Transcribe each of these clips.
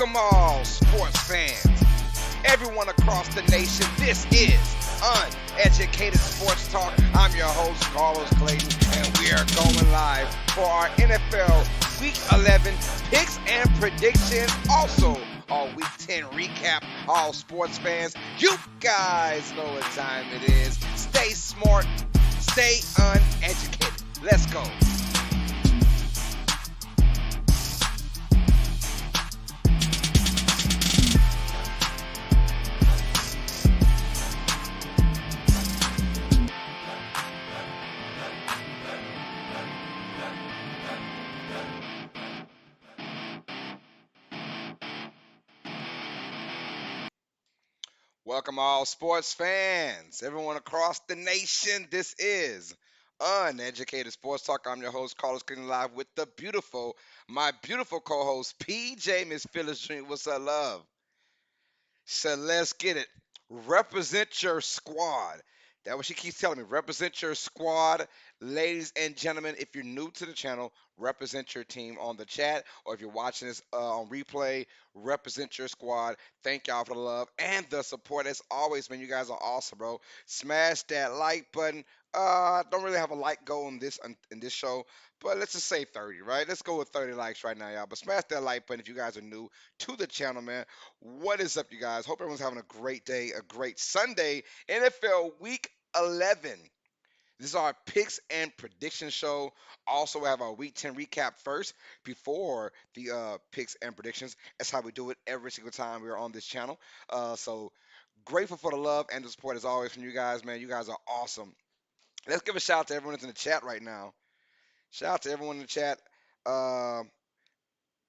Welcome all sports fans, everyone across the nation. This is Uneducated Sports Talk. I'm your host, Carlos Clayton, and we are going live for our NFL Week 11 picks and predictions. Also, our Week 10 recap. All sports fans, you guys know what time it is. Stay smart, stay uneducated. Let's go. Welcome all sports fans, everyone across the nation. This is Uneducated Sports Talk. I'm your host, Carlos Clayton, live with my beautiful co-host, PJ, Miss Phyllis Dream. What's up, love? So let's get it. Represent your squad. That's what she keeps telling me. Represent your squad. Ladies and gentlemen, if you're new to the channel, represent your team on the chat. Or if you're watching this on replay, represent your squad. Thank y'all for the love and the support. As always, man, you guys are awesome, bro. Smash that like button. Don't really have a like goal in this show, but let's just say 30, right? Let's go with 30 likes right now, y'all. But smash that like button if you guys are new to the channel, man. What is up, you guys? Hope everyone's having a great day, a great Sunday. NFL Week 11. This is our picks and prediction show. Also, we have our Week 10 recap first before the picks and predictions. That's how we do it every single time we're on this channel. So grateful for the love and the support as always from you guys, man. You guys are awesome. Let's give a shout out to everyone that's in the chat right now. Shout out to everyone in the chat. Uh,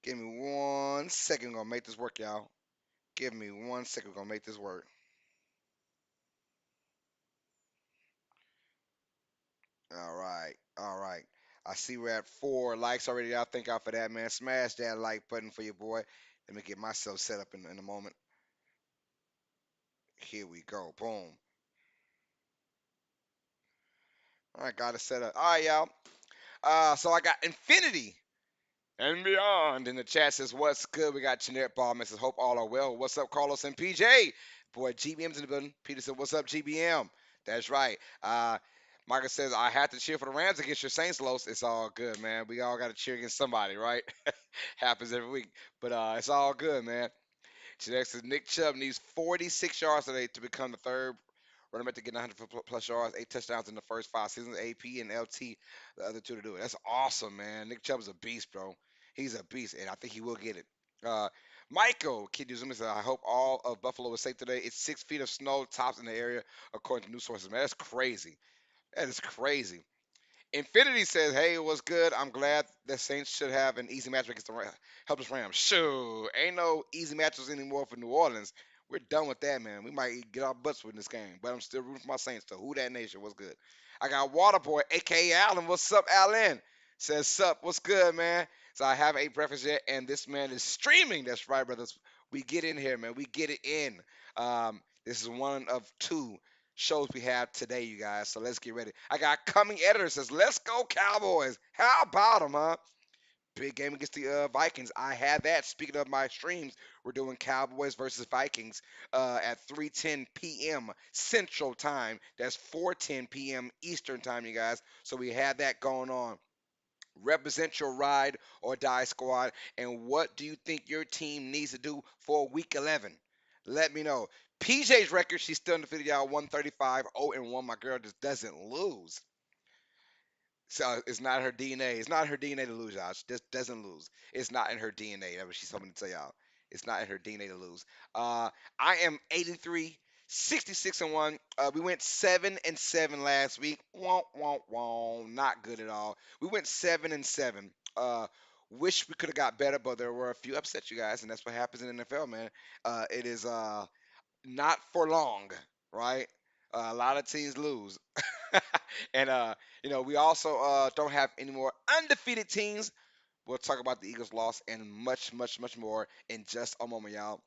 Give me 1 second. We're going to make this work, y'all. Give me 1 second. We're going to make this work. All right. All right. I see we're at 4 likes already. Y'all thank y'all for that, man. Smash that like button for your boy. Let me get myself set up in a moment. Here we go. Boom. I got it set up. All right, y'all. So I got Infinity and Beyond in the chat says, "What's good?" We got Generic Ball says, "Hope all are well." What's up, Carlos and PJ? Boy, GBM's in the building. Peter said, "What's up, GBM?" That's right. Michael says, "I have to cheer for the Rams against your Saints, Los." It's all good, man. We all got to cheer against somebody, right? Happens every week, but it's all good, man. Next says Nick Chubb needs 46 yards today to become the third running back to get 100 plus yards, 8 touchdowns in the first 5 seasons. AP and LT, the other two to do it. That's awesome, man. Nick Chubb is a beast, bro. He's a beast, and I think he will get it. Uh, Michael Kid Uzumi said, "I hope all of Buffalo is safe today. It's 6 feet of snow tops in the area, according to news sources. Man, that's crazy. That is crazy." Infinity says, "Hey, what's good? I'm glad the Saints should have an easy match against the helpless Rams. Sure, ain't no easy matches anymore for New Orleans. We're done with that, man. We might get our butts with this game, but I'm still rooting for my Saints. So who that nation? What's good? I got Waterboy, aka Allen. What's up, Allen? Says sup. What's good, man? So I haven't ate breakfast yet, and this man is streaming. That's right, brothers. We get in here, man. We get it in. This is one of two shows we have today, you guys. So let's get ready. I got coming editor says, "Let's go Cowboys." How about them, huh? Big game against the Vikings. I had that. Speaking of my streams, we're doing Cowboys versus Vikings at 3:10 p.m. Central Time. That's 4:10 p.m. Eastern Time, you guys. So we had that going on. Represent your ride or die squad. And what do you think your team needs to do for week 11? Let me know. PJ's record, she's still undefeated, y'all. 135, 0-1. My girl just doesn't lose. So it's not her DNA. It's not her DNA to lose, y'all. She just doesn't lose. It's not in her DNA. That's what she's hoping to tell y'all. It's not in her DNA to lose. I am 83, 66 and 1. We went 7-7 last week. Womp womp womp. Not good at all. We went 7-7. Wish we could have got better, but there were a few upsets, you guys, and that's what happens in the NFL, man. It is not for long, right? A lot of teams lose. And we also don't have any more undefeated teams. We'll talk about the Eagles' loss and much, much, much more in just a moment, y'all.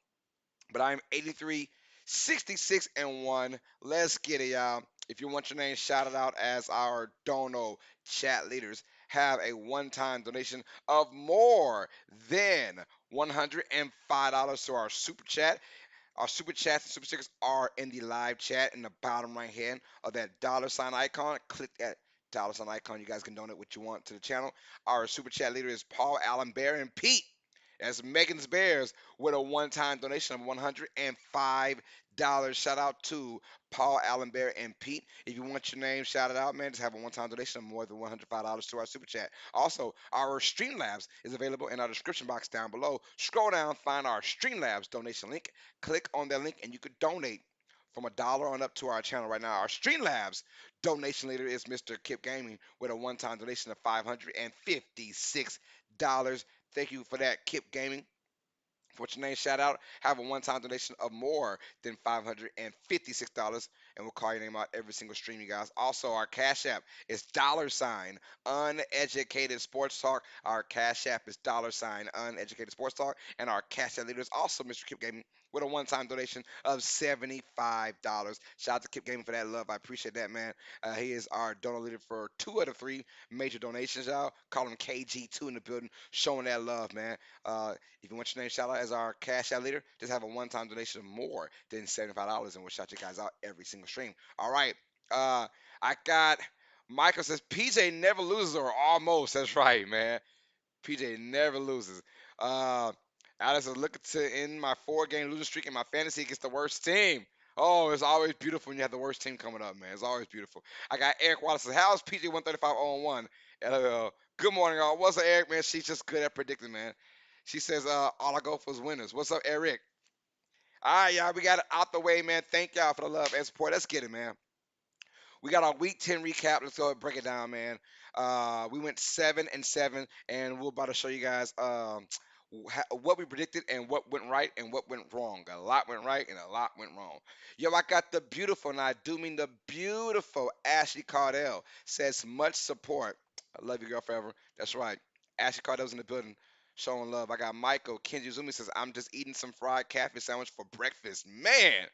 But I'm 83, 66 and 1. Let's get it, y'all. If you want your name shouted out as our Dono chat leaders, have a one-time donation of more than $105 to our super chat. Our super chats and super stickers are in the live chat in the bottom right hand of that dollar sign icon. Click that dollar sign icon. You guys can donate what you want to the channel. Our super chat leader is Paul Allen Bear and Pete. As Megan's Bears with a one-time donation of $105. Shout out to Paul Allen Bear and Pete. If you want your name shouted out, man, just have a one-time donation of more than $105 to our super chat. Also, our Streamlabs is available in our description box down below. Scroll down, find our Streamlabs donation link. Click on that link, and you could donate from $1 on up to our channel right now. Our Streamlabs donation leader is Mr. Kip Gaming with a one-time donation of $556. Thank you for that, Kip Gaming. For your name shout out, have a one-time donation of more than $556, and we'll call your name out every single stream, you guys. Also, our Cash App is dollar sign Uneducated Sports Talk. Our Cash App is dollar sign Uneducated Sports Talk, and our Cash App leader is also Mr. Kip Gaming with a one-time donation of $75. Shout out to Kip Gaming for that love. I appreciate that, man. He is our donor leader for 2 of the 3 major donations, y'all. Call him KG2 in the building, showing that love, man. If you want your name shout out as our Cash App leader, just have a one-time donation of more than $75, and we'll shout you guys out every single stream. All right. I got Michael says PJ never loses or almost. That's right, man. PJ never loses. Uh, Alex is looking to end my 4-game losing streak in my fantasy against the worst team. Oh, it's always beautiful when you have the worst team coming up, man. It's always beautiful. I got Eric Wallace says, "How's PJ 135 on 1?" LOL. Good morning, all. What's up, Eric, man? She's just good at predicting, man. She says, all I go for is winners. What's up, Eric? All right, y'all. We got it out the way, man. Thank y'all for the love and support. Let's get it, man. We got our week 10 recap. Let's go and break it down, man. We went 7-7, and we're about to show you guys what we predicted and what went right and what went wrong. A lot went right and a lot went wrong. Yo, I got the beautiful, and I do mean the beautiful Ashley Cardell says much support. I love you, girl, forever. That's right. Ashley Cardell's in the building. Showing love. I got Michael. Kenji Zumi says, "I'm just eating some fried catfish sandwich for breakfast." Man,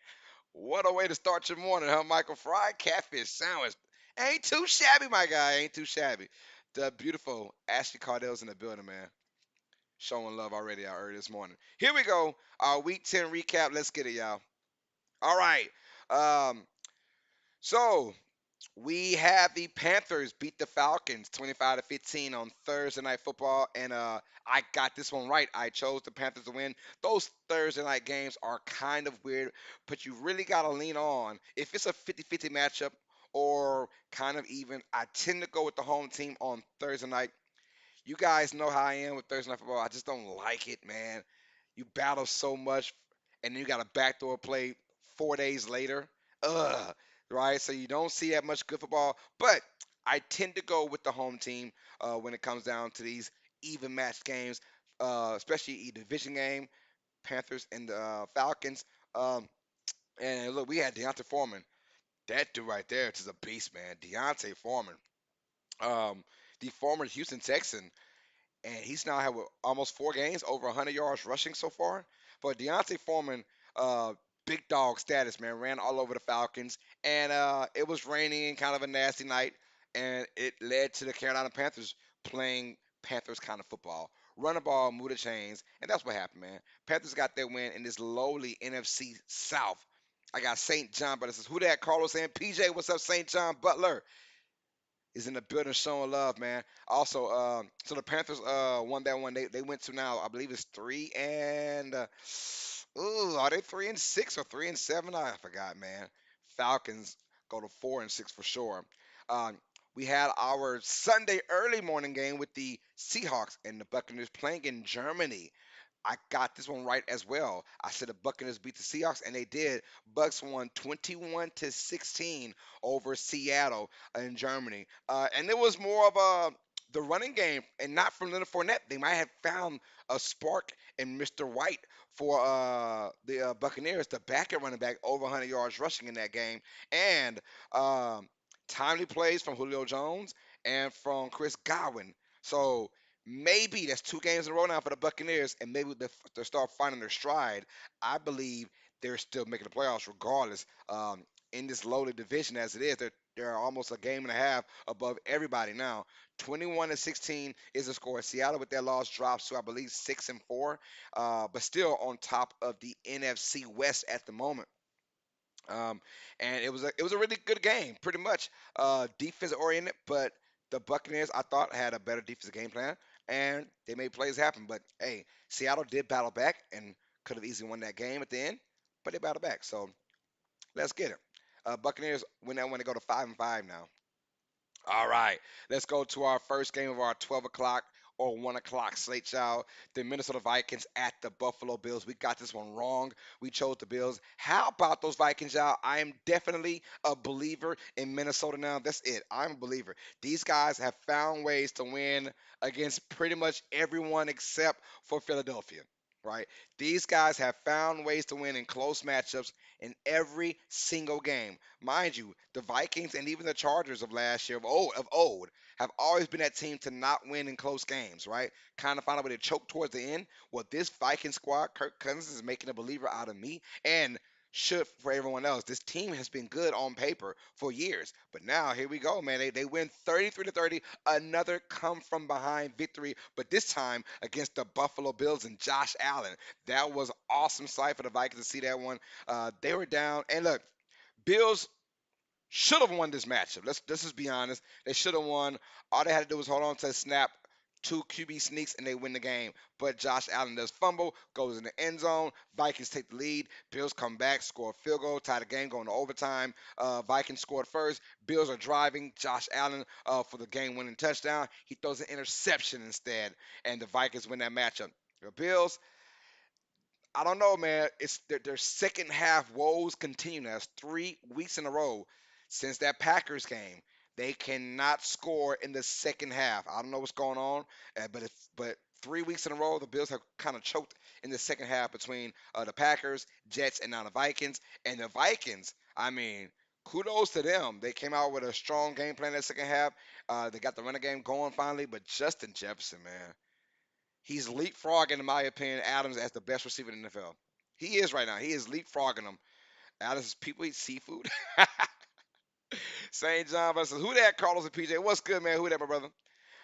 what a way to start your morning, huh, Michael? Fried catfish sandwich. Ain't too shabby, my guy. Ain't too shabby. The beautiful Ashley Cardell's in the building, man. Showing love already out early this morning. Here we go. Our Week 10 recap. Let's get it, y'all. All right. Um, so we have the Panthers beat the Falcons 25-15 on Thursday Night Football, and I got this one right. I chose the Panthers to win. Those Thursday night games are kind of weird, but you really got to lean on if it's a 50-50 matchup or kind of even. I tend to go with the home team on Thursday night. You guys know how I am with Thursday Night Football. I just don't like it, man. You battle so much, and then you got a backdoor play 4 days later. Ugh, right? So you don't see that much good football. But I tend to go with the home team when it comes down to these even match games, especially a division game, Panthers and the Falcons. And look, we had Deontay Foreman. That dude right there is a beast, man. Deontay Foreman. Um, the former Houston Texan, and he's now had almost 4 games over 100 yards rushing so far. But Deontay Foreman, uh, big dog status, man, ran all over the Falcons, and it was raining and kind of a nasty night, and it led to the Carolina Panthers playing Panthers kind of football. Run the ball, move the chains, and that's what happened, man. Panthers got their win in this lowly NFC South. I got St. John, but it says, who that? Carlos saying, PJ, what's up, St. John Butler? Is in the building showing love, man. Also, so the Panthers won that one. They went to now, I believe it's 3 and ooh, are they 3-6 or 3-7? I forgot, man. Falcons go to 4-6 for sure. Um, we had our Sunday early morning game with the Seahawks and the Buccaneers playing in Germany. I got this one right as well. I said the Buccaneers beat the Seahawks, and they did. Bucks won 21-16 over Seattle in Germany, and it was more of the running game, and not from Leonard Fournette. They might have found a spark in Mr. White for the Buccaneers, the backup running back, over 100 yards rushing in that game, and um, timely plays from Julio Jones and from Chris Godwin. So maybe that's 2 games in a row now for the Buccaneers, and maybe they start finding their stride. I believe they're still making the playoffs regardless. In this loaded division as it is, they're almost a game and a half above everybody now. 21-16 is the score. Seattle with their loss drops to I believe 6-4, but still on top of the NFC West at the moment. Um, and it was a really good game, pretty much defense oriented. But the Buccaneers, I thought, had a better defensive game plan, and they made plays happen. But hey, Seattle did battle back and could have easily won that game at the end, but they battled back. So let's get it. Buccaneers win that one to go to 5-5 now. All right, let's go to our first game of our 12 o'clock or 1 o'clock slate, y'all. The Minnesota Vikings at the Buffalo Bills. We got this one wrong. We chose the Bills. How about those Vikings, y'all? I am definitely a believer in Minnesota now. That's it. I'm a believer. These guys have found ways to win against pretty much everyone except for Philadelphia. Right? These guys have found ways to win in close matchups in every single game. Mind you, the Vikings and even the Chargers of last year of old have always been that team to not win in close games, right? Kind of find a way to choke towards the end. Well, this Viking squad, Kirk Cousins is making a believer out of me and should for everyone else. This team has been good on paper for years, but now here we go, man. They win 33-30, another come from behind victory, but this time against the Buffalo Bills and Josh Allen. That was awesome sight for the Vikings to see that one. They were down, and look, Bills should have won this matchup. Let's just be honest. They should have won. All they had to do was hold on to the snap, 2 QB sneaks, and they win the game. But Josh Allen does fumble, goes in the end zone. Vikings take the lead. Bills come back, score a field goal, tie the game, going to overtime. Vikings scored first. Bills are driving. Josh Allen for the game-winning touchdown. He throws an interception instead, and the Vikings win that matchup. The Bills, I don't know, man. It's their second half woes continue. Now it's 3 weeks in a row since that Packers game. They cannot score in the second half. I don't know what's going on, but 3 weeks in a row the Bills have kind of choked in the second half between the Packers, Jets, and now the Vikings. And the Vikings, I mean, kudos to them. They came out with a strong game plan in the second half. They got the running game going finally, but Justin Jefferson, man. He's leapfrogging, in my opinion, Adams as the best receiver in the NFL. He is right now. He is leapfrogging him. Adams, people eat seafood. St. John versus who that? Carlos and PJ. What's good, man? Who that, my brother?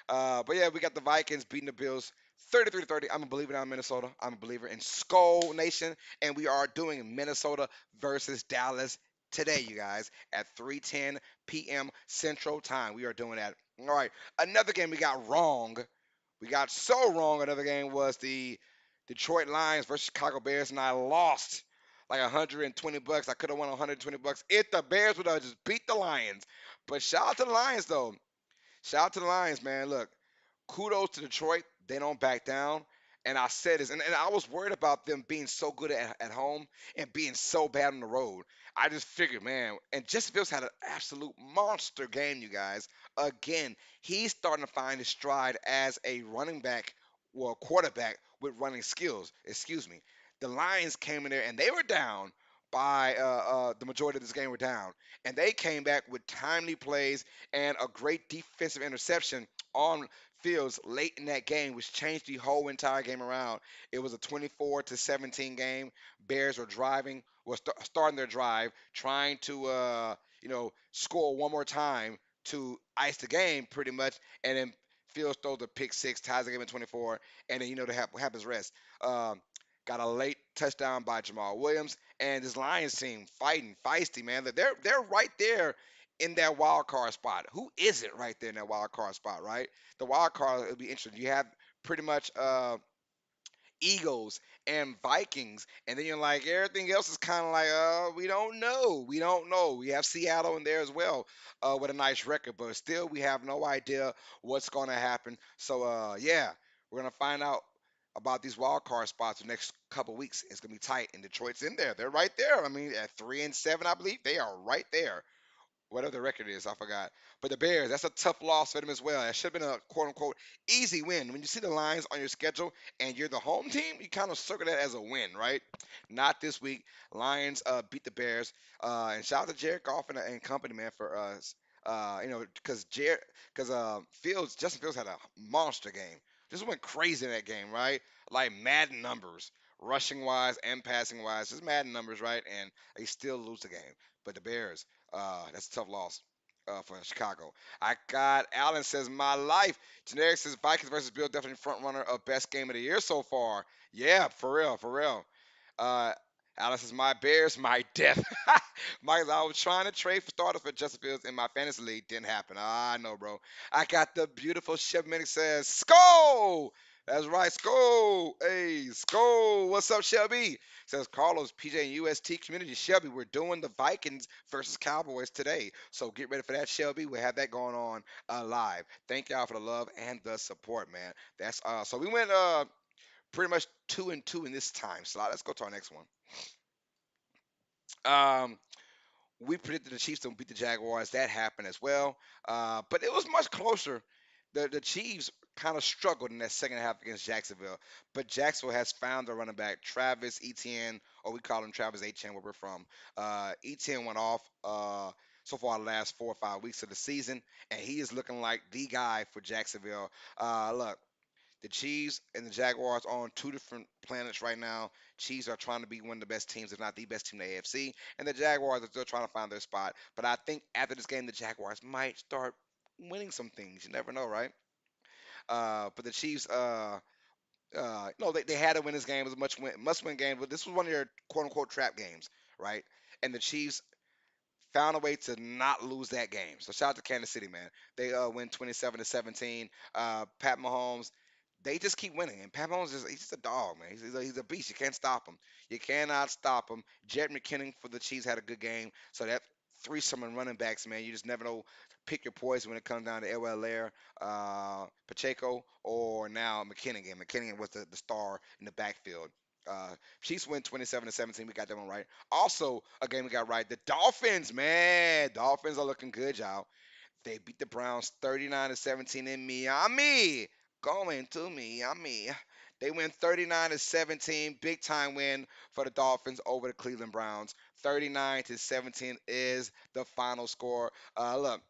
But yeah, we got the Vikings beating the Bills 33 to 30. I'm a believer in Minnesota. I'm a believer in Skull Nation, and we are doing Minnesota versus Dallas today, you guys, at 3:10 p.m. Central Time. We are doing that. All right, another game we got wrong. We got so wrong. Another game was the Detroit Lions versus Chicago Bears, and I lost like 120 bucks. I could have won 120 bucks if the Bears would have just beat the Lions. But shout out to the Lions though. Shout out to the Lions, man. Look, kudos to Detroit. They don't back down. And I said this, and I was worried about them being so good at home and being so bad on the road. I just figured, man, and Justin Fields had an absolute monster game, you guys. Again, he's starting to find his stride as a running back, well, quarterback with running skills. Excuse me. The Lions came in there and they were down by the majority of this game were down, and they came back with timely plays and a great defensive interception on Fields late in that game, which changed the whole entire game around. It was a 24 to 17 game. Bears were driving, was starting their drive, trying to score one more time to ice the game, pretty much, and then Fields throws the pick six, ties the game at 24, and then what happens rest. Um, Got a late touchdown by Jamal Williams, and this Lions team fighting, feisty, man. They're right there in that wild card spot. Who isn't right there in that wild card spot, right? The wild card, it'll be interesting. You have pretty much Eagles and Vikings, and then you're like everything else is kind of like we don't know. We have Seattle in there as well with a nice record, but still we have no idea what's going to happen. So yeah, we're gonna find out about these wild card spots the next couple weeks. It's gonna be tight, and Detroit's in there. They're right there. I mean, at 3-7, I believe they are right there, whatever the record is, I forgot. But the Bears, that's a tough loss for them as well. It should have been a quote unquote easy win. When you see the lines on your schedule and you're the home team, you kind of circle that as a win, right? Not this week. Lions beat the Bears. And shout out to Jared Goff and company, man, for us. Because Justin Fields had a monster game. Just went crazy in that game, right? Like Madden numbers, rushing wise and passing wise, just Madden numbers, right? And they still lose the game. But the Bears, that's a tough loss for Chicago. I got Allen says my life. Generic says Vikings versus Bill definitely front runner of best game of the year so far. Yeah, for real, for real. Uh, Alice says my Bears, my death. Mike, I was trying to trade for starters for Justin Fields in my fantasy league. Didn't happen. I know, bro. I got the beautiful Shelby says, Skull! That's right, Skull! Hey, Skull! What's up, Shelby? Says Carlos, PJ, and UST community. Shelby, we're doing the Vikings versus Cowboys today. So get ready for that, Shelby. We'll have that going on live. Thank y'all for the love and the support, man. That's so we went pretty much 2-2 in this time slot. Let's go to our next one. Um, we predicted the Chiefs to beat the Jaguars. That happened as well. But it was much closer. The Chiefs kind of struggled in that second half against Jacksonville. But Jacksonville has found their running back, Travis Etienne, or we call him Travis Etienne where we're from. Etienne went off so far the last 4 or 5 weeks of the season, and he is looking like the guy for Jacksonville. Look, the Chiefs and the Jaguars are on two different planets right now. Chiefs are trying to be one of the best teams, if not the best team in the AFC, and the Jaguars are still trying to find their spot. But I think after this game, the Jaguars might start winning some things. You never know, right? But the Chiefs, no, they had to win this game. It was a must win game, but this was one of their quote unquote trap games, right? And the Chiefs found a way to not lose that game. So shout out to Kansas City, man. They win 27-17. Pat Mahomes, they just keep winning, and Pat Mahomes he's just a dog, man. He's a beast. You can't stop him. You cannot stop him. Jed McKinnon for the Chiefs had a good game. So that threesome and running backs, man, you just never know. Pick your poison when it comes down to Lair, Pacheco, or now McKinnon again. McKinnon was the star in the backfield. Chiefs win 27-17. We got that one right. Also, a game we got right. The Dolphins, man. Dolphins are looking good, y'all. They beat the Browns 39-17 in Miami. Going to Miami. They win 39-17. Big time win for the Dolphins over the Cleveland Browns. 39-17 is the final score. Look,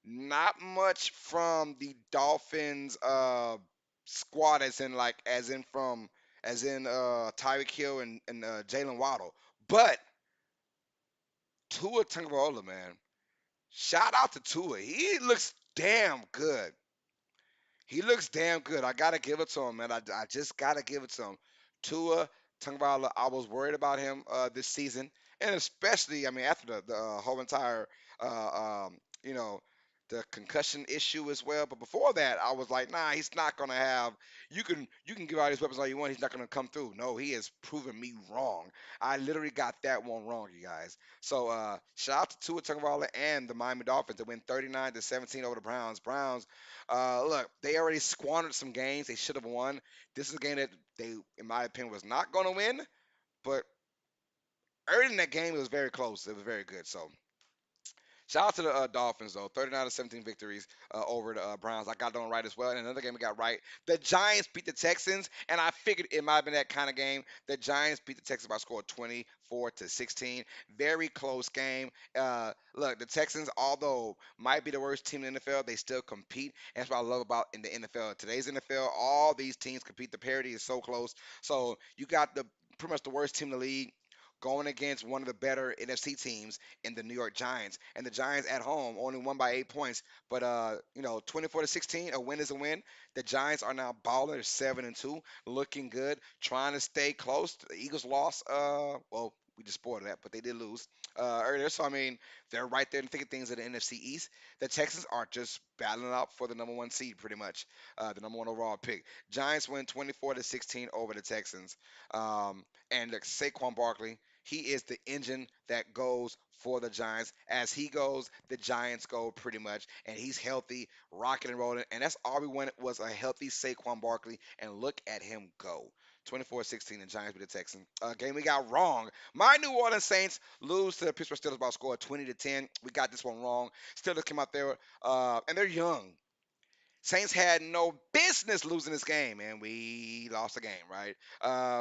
not much from the Dolphins squad as in Tyreek Hill and Jalen Waddle. But Tua Tagovailoa, man. Shout out to Tua. He looks damn good. He looks damn good. I gotta give it to him, man. I just gotta give it to him. Tua Tagovailoa. I was worried about him this season, and especially, I mean, after the whole entire, you know, the concussion issue as well. But before that, I was like, nah, he's not gonna have. You can give all these weapons all you want. He's not gonna come through. No, he has proven me wrong. I literally got that one wrong, you guys. So shout out to Tua Tagovailoa and the Miami Dolphins to win 39-17 over the Browns. Browns, look, they already squandered some games they should have won. This is a game that they, in my opinion, was not going to win. But early in that game, it was very close. It was very good. So shout out to the Dolphins though, 39-17 victories over the Browns. I got that one right as well. And another game we got right. The Giants beat the Texans, and I figured it might have been that kind of game. The Giants beat the Texans by a score of 24-16. Very close game. Look, the Texans, although might be the worst team in the NFL, they still compete. And that's what I love about in the NFL. Today's NFL, all these teams compete. The parity is so close. So you got the pretty much the worst team in the league going against one of the better NFC teams in the New York Giants. And the Giants at home only won by 8 points. But 24-16, a win is a win. The Giants are now balling. They're 7-2, looking good, trying to stay close. The Eagles lost. Well, we just spoiled that, but they did lose earlier. So I mean, they're right there in the thick of things in the NFC East. The Texans are just battling out for the number one seed, pretty much, the number one overall pick. Giants win 24-16 over the Texans. And Saquon Barkley, he is the engine that goes for the Giants. As he goes, the Giants go pretty much. And he's healthy, rocking and rolling. And that's all we wanted was a healthy Saquon Barkley. And look at him go. 24-16, the Giants beat the Texans. Game we got wrong. My New Orleans Saints lose to the Pittsburgh Steelers by a score of 20-10. We got this one wrong. Steelers came out there, and they're young. Saints had no business losing this game, and we lost the game, right?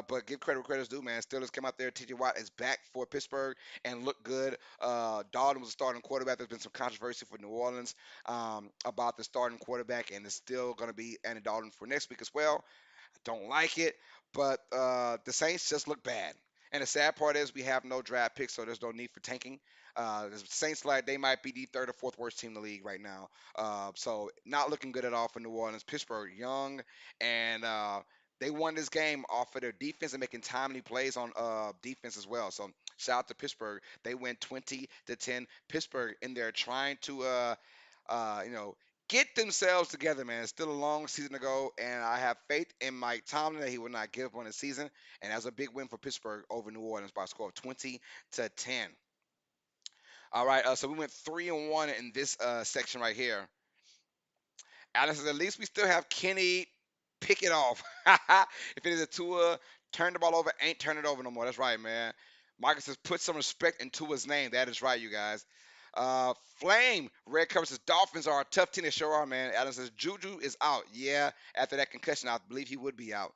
But give credit where credit's due, man. Steelers came out there. T.J. Watt is back for Pittsburgh and looked good. Dalton was a starting quarterback. There's been some controversy for New Orleans about the starting quarterback, and it's still going to be Andy Dalton for next week as well. Don't like it, but the Saints just look bad. And the sad part is we have no draft picks, so there's no need for tanking. The Saints, like, they might be the third or fourth worst team in the league right now. So not looking good at all for New Orleans. Pittsburgh young, and they won this game off of their defense and making timely plays on defense as well. So shout out to Pittsburgh. They win 20-10. Pittsburgh in there trying to you know, get themselves together, man. It's still a long season to go, and I have faith in Mike Tomlin that he will not give up on the season. And that's a big win for Pittsburgh over New Orleans by a score of 20-10. All right, so we went 3-1 in this section right here. Alice says, at least we still have Kenny pick it off. If it is a Tua, turn the ball over, ain't turn it over no more. That's right, man. Michael says, put some respect in Tua's name. That is right, you guys. Flame, Red Cover says, Dolphins are a tough team. They sure are, man. Adam says, Juju is out. Yeah, after that concussion, I believe he would be out.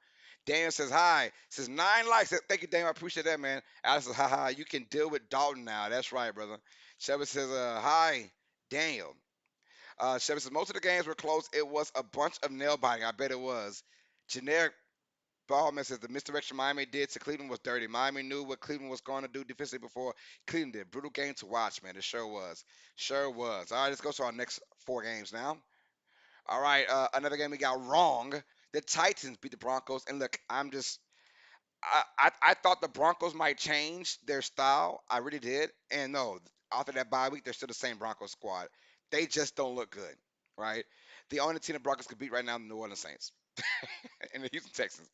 Daniel says, hi. Says, 9 likes. Thank you, Daniel. I appreciate that, man. Alice says, haha, you can deal with Dalton now. That's right, brother. Shelby says, hi, Daniel. Chevy says most of the games were close. It was a bunch of nail biting. I bet it was. Generic Ballman says the misdirection Miami did to Cleveland was dirty. Miami knew what Cleveland was going to do defensively before Cleveland did. Brutal game to watch, man. It sure was. Sure was. All right, let's go to our next 4 games now. All right, another game we got wrong. The Titans beat the Broncos. And look, I thought the Broncos might change their style. I really did. And no, after that bye week, they're still the same Broncos squad. They just don't look good, right? The only team the Broncos could beat right now is the New Orleans Saints and the Houston Texans.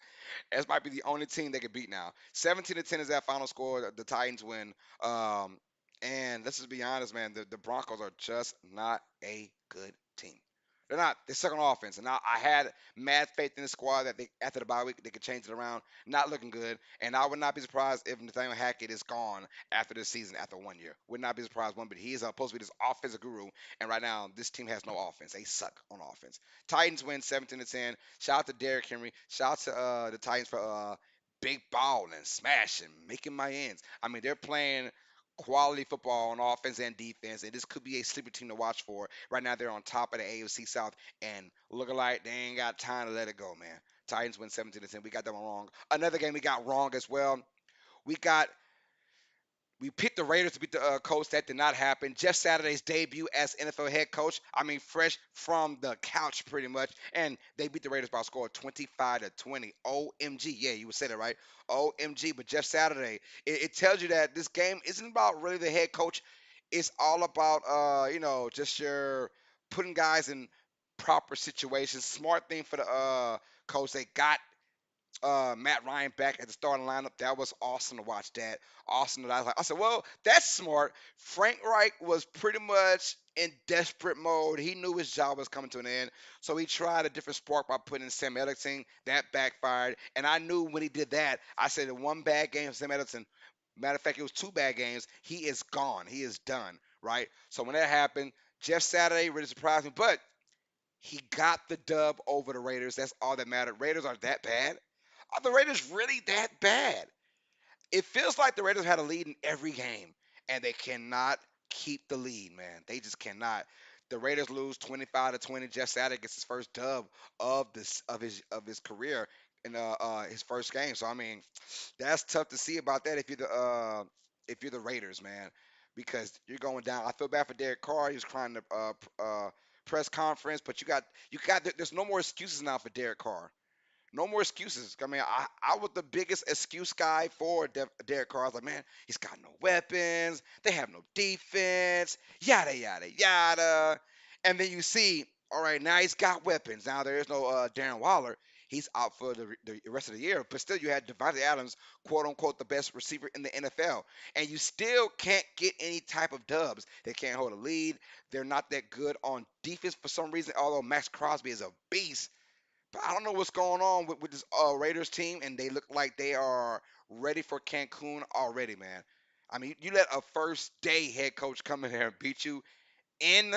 That might be the only team they could beat now. 17-10 is that final score. The Titans win. Um, and let's just be honest, man. The Broncos are just not a good team. They're not. They're stuck on offense. And now I had mad faith in the squad that they, after the bye week, they could change it around. Not looking good. And I would not be surprised if Nathaniel Hackett is gone after this season, after 1 year. Would not be surprised one bit. He is supposed to be this offensive guru. And right now, this team has no offense. They suck on offense. Titans win 17-10. Shout out to Derrick Henry. Shout out to the Titans for big ball and smashing, making my ends. I mean, they're playing quality football on offense and defense, and this could be a sleeper team to watch for. Right now, they're on top of the AFC South, and looking like they ain't got time to let it go, man. Titans win 17-10. We got that one wrong. Another game we got wrong as well. We got We picked the Raiders to beat the Colts. That did not happen. Jeff Saturday's debut as NFL head coach. I mean, fresh from the couch, pretty much. And they beat the Raiders by a score of 25-20. OMG. Yeah, you would say that right. OMG. But Jeff Saturday, it tells you that this game isn't about really the head coach. It's all about, just your putting guys in proper situations. Smart thing for the coach. They got Matt Ryan back at the starting lineup. That was awesome to watch that. Awesome that I said, well, that's smart. Frank Reich was pretty much in desperate mode. He knew his job was coming to an end. So he tried a different spark by putting in Sam Edison. That backfired. And I knew when he did that, I said the one bad game of Sam Edison. Matter of fact, it was two bad games. He is gone. He is done. Right? So when that happened, Jeff Saturday really surprised me. But he got the dub over the Raiders. That's all that mattered. Raiders are that bad. Are the Raiders really that bad? It feels like the Raiders had a lead in every game, and they cannot keep the lead, man. They just cannot. The Raiders lose 25-20. Jeff Saturday gets his first dub of his career in his first game. So I mean, that's tough to see about that if you're the Raiders, man, because you're going down. I feel bad for Derek Carr. He was crying in the press conference, but you got there's no more excuses now for Derek Carr. No more excuses. I mean, I was the biggest excuse guy for Derek Carr. I was like, man, he's got no weapons. They have no defense. Yada yada yada. And then you see, all right, now he's got weapons. Now there is no Darren Waller. He's out for the rest of the year. But still, you had Devontae Adams, quote unquote, the best receiver in the NFL, and you still can't get any type of dubs. They can't hold a lead. They're not that good on defense for some reason. Although Max Crosby is a beast, but I don't know what's going on with this Raiders team, and they look like they are ready for Cancun already, man. I mean, you let a first day head coach come in here and beat you in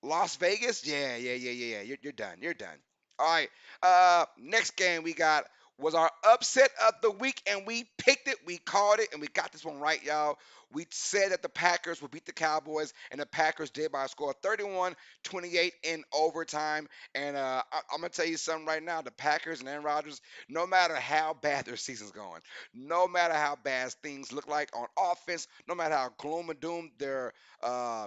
Las Vegas? Yeah, yeah, yeah, yeah, yeah. You're done. You're done. All right. Next game we got was our upset of the week, and we picked it. We called it, and we got this one right, y'all. We said that the Packers would beat the Cowboys, and the Packers did by a score of 31-28 in overtime. And I'm going to tell you something right now. The Packers and Aaron Rodgers, no matter how bad their season's going, no matter how bad things look like on offense, no matter how gloom and doom their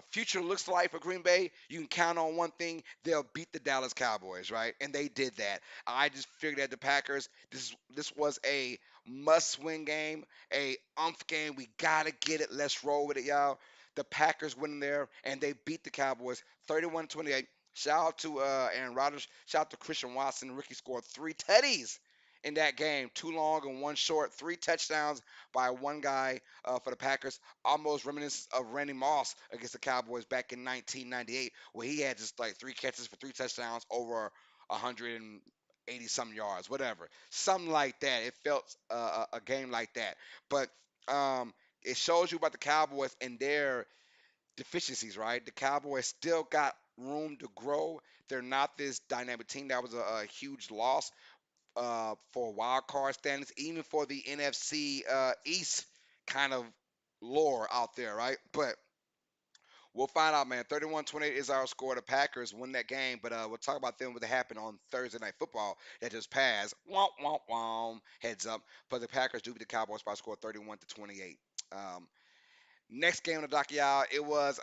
future looks like for Green Bay, you can count on one thing: they'll beat the Dallas Cowboys, right? And they did that. I just figured that the Packers, this was a must-win game, a game. We gotta get it. Let's roll with it, y'all. The Packers went in there and they beat the Cowboys 31-28. Shout out to Aaron Rodgers. Shout out to Christian Watson. Ricky scored three tutties in that game. Two long and one short. Three touchdowns by one guy for the Packers, almost reminiscent of Randy Moss against the Cowboys back in 1998, where he had just like three catches for three touchdowns over 180 some yards, whatever, something like that. It felt a game like that, but um, it shows you about the Cowboys and their deficiencies, right? The Cowboys still got room to grow. They're not this dynamic team. That was a huge loss for wild card standings, even for the NFC East kind of lore out there, right? But we'll find out, man. 31-28 is our score. The Packers win that game, but we'll talk about them what happened on Thursday Night Football that just passed. Womp, womp, womp. Heads up. But the Packers do beat the Cowboys by a score 31-28. Um, Next game on the docket, y'all, it was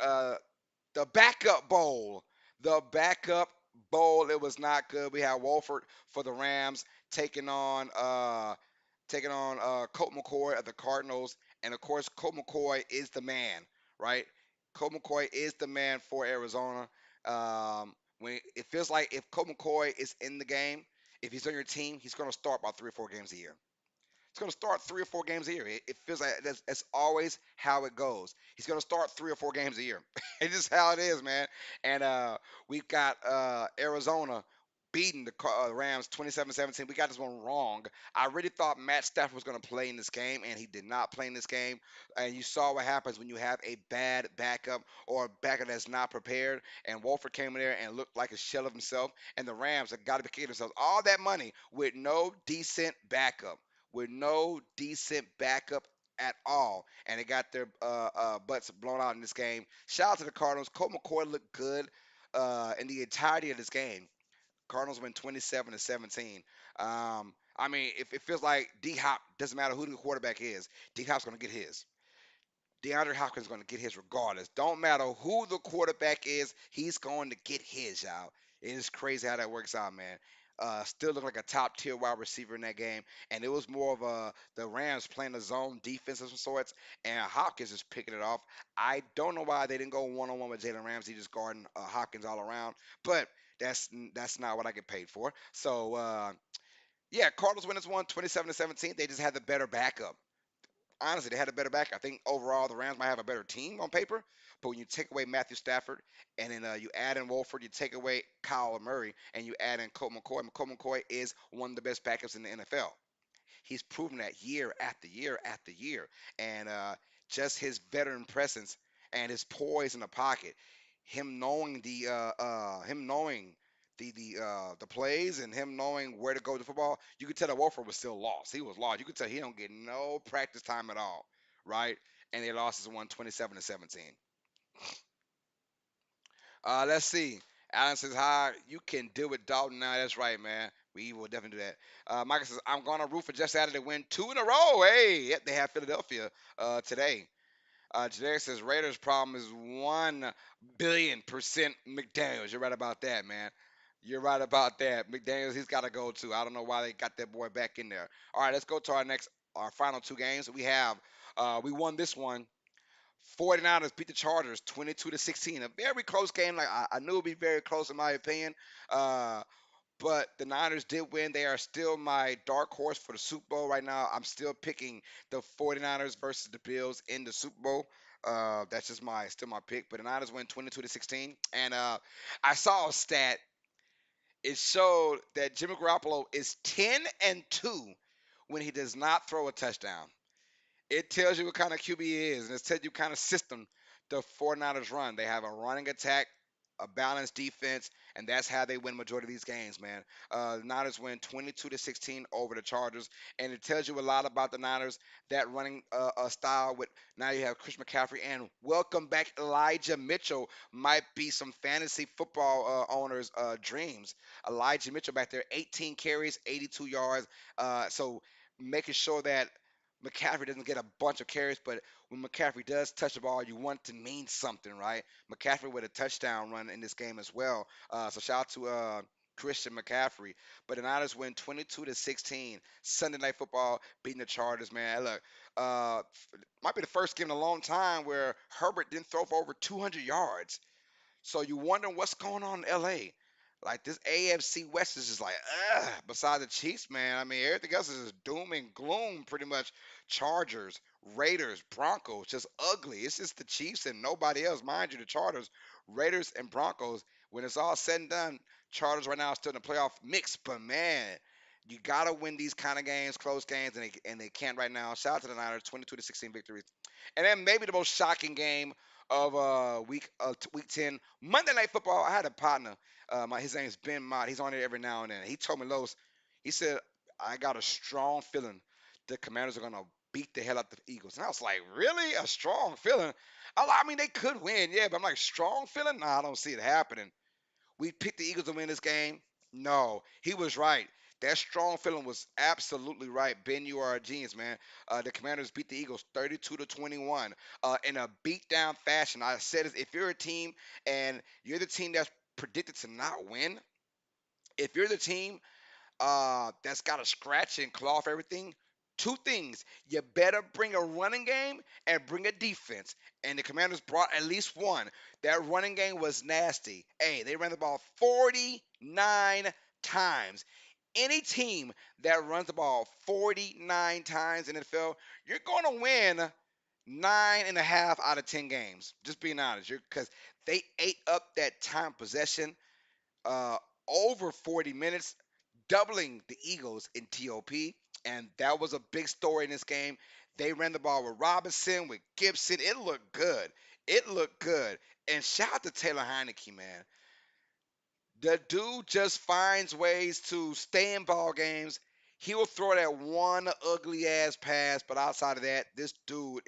the backup bowl. The backup bowl. It was not good. We had Wolford for the Rams taking on Colt McCoy of the Cardinals, and of course Colt McCoy is the man, right? Colt McCoy is the man for Arizona. When it feels like if Colt McCoy is in the game, if he's on your team, he's going to start about 3 or 4 games a year. He's going to start 3 or 4 games a year. It feels like that's always how it goes. He's going to start 3 or 4 games a year. It's just how it is, man. And we've got Arizona beating the Rams 27-17. We got this one wrong. I really thought Matt Stafford was going to play in this game, and he did not play in this game. And you saw what happens when you have a bad backup or a backup that's not prepared. And Wolford came in there and looked like a shell of himself. And the Rams have got to be kicking themselves all that money with no decent backup, with no decent backup at all, and they got their butts blown out in this game. Shout out to the Cardinals. Colt McCoy looked good in the entirety of this game. Cardinals win 27-17. I mean, if it feels like D Hop doesn't matter who the quarterback is, D Hop's gonna get his. DeAndre Hopkins is going to get his regardless. Don't matter who the quarterback is, he's going to get his out. It is crazy how that works out, man. Still look like a top tier wide receiver in that game, and it was more of the Rams playing the zone defense of some sorts, and Hopkins is picking it off. I don't know why they didn't go one on one with Jalen Ramsey, just guarding Hopkins all around, but that's not what I get paid for. So yeah, Cardinals win this one, 27-17. They just had the better backup. Honestly, they had a better back. I think overall the Rams might have a better team on paper, but when you take away Matthew Stafford and then you add in Wolford, you take away Kyle Murray, and you add in Colt McCoy. Colt McCoy is one of the best backups in the NFL. He's proven that year after year after year, and just his veteran presence and his poise in the pocket, him knowing the plays and him knowing where to go with the football, you could tell that Wolford was still lost. He was lost. You could tell he don't get no practice time at all, right? And they lost this one 27-17. Let's see. Alan says, "Hi, you can deal with Dalton now." That's right, man. We will definitely do that. Michael says, "I'm gonna root for just Saturday to win two in a row." Hey, yep, they have Philadelphia today. Jadair says, "Raiders' problem is 1 billion% McDaniels." You're right about that, man. You're right about that. McDaniels, he's got to go too. I don't know why they got that boy back in there. All right, let's go to our final two games. We won this one. 49ers beat the Chargers 22-16. A very close game. Like I knew it'd be very close in my opinion. Uh, but the Niners did win. They are still my dark horse for the Super Bowl right now. I'm still picking the 49ers versus the Bills in the Super Bowl. That's just my pick. But the Niners win 22-16. And I saw a stat. It showed that Jimmy Garoppolo is 10-2 when he does not throw a touchdown. It tells you what kind of QB he is, and it tells you kind of system the 49ers run. They have a running attack, a balanced defense, and that's how they win majority of these games, man. The Niners win 22-16 over the Chargers, and it tells you a lot about the Niners, that running style with now you have Chris McCaffrey and welcome back Elijah Mitchell might be some fantasy football owners' dreams. Elijah Mitchell back there, 18 carries, 82 yards. So making sure that McCaffrey doesn't get a bunch of carries, but when McCaffrey does touch the ball, you want it to mean something, right? McCaffrey with a touchdown run in this game as well. So shout out to Christian McCaffrey. But the Niners win 22-16. Sunday Night Football beating the Chargers, man. Look, might be the first game in a long time where Herbert didn't throw for over 200 yards. So you wondering what's going on in LA. Like this AFC West is just like, ugh. Besides the Chiefs, man. I mean, everything else is just doom and gloom, pretty much. Chargers, Raiders, Broncos, just ugly. It's just the Chiefs and nobody else. Mind you, the Chargers, Raiders, and Broncos. When it's all said and done, Chargers right now are still in the playoff mix. But man, you gotta win these kind of games, close games, and they can't right now. Shout out to the Niners, 22-16 victories. And then maybe the most shocking game of week 10 Monday Night Football. I had a partner, his name's Ben Mott. He's on there every now and then. He told me, Los, he said, I got a strong feeling the Commanders are gonna beat the hell out the Eagles. And I was like, really? A strong feeling? I mean, they could win, yeah, but I'm like, strong feeling? Nah, I don't see it happening. We picked the Eagles to win this game. No, he was right. That strong feeling was absolutely right. Ben, you are a genius, man. The Commanders beat the Eagles 32-21 in a beatdown fashion. I said, if you're a team and you're the team that's predicted to not win, if you're the team that's got a scratch and claw for everything. Two things. You better bring a running game and bring a defense. And the Commanders brought at least one. That running game was nasty. Hey, they ran the ball 49 times. Any team that runs the ball 49 times in the NFL, you're going to win 9.5 out of 10 games. Just being honest. Because they ate up that time possession uh, over 40 minutes, doubling the Eagles in TOP. And that was a big story in this game. They ran the ball with Robinson, with Gibson. It looked good. It looked good. And shout out to Taylor Heineke, man. The dude just finds ways to stay in ball games. He will throw that one ugly ass pass, but outside of that, this dude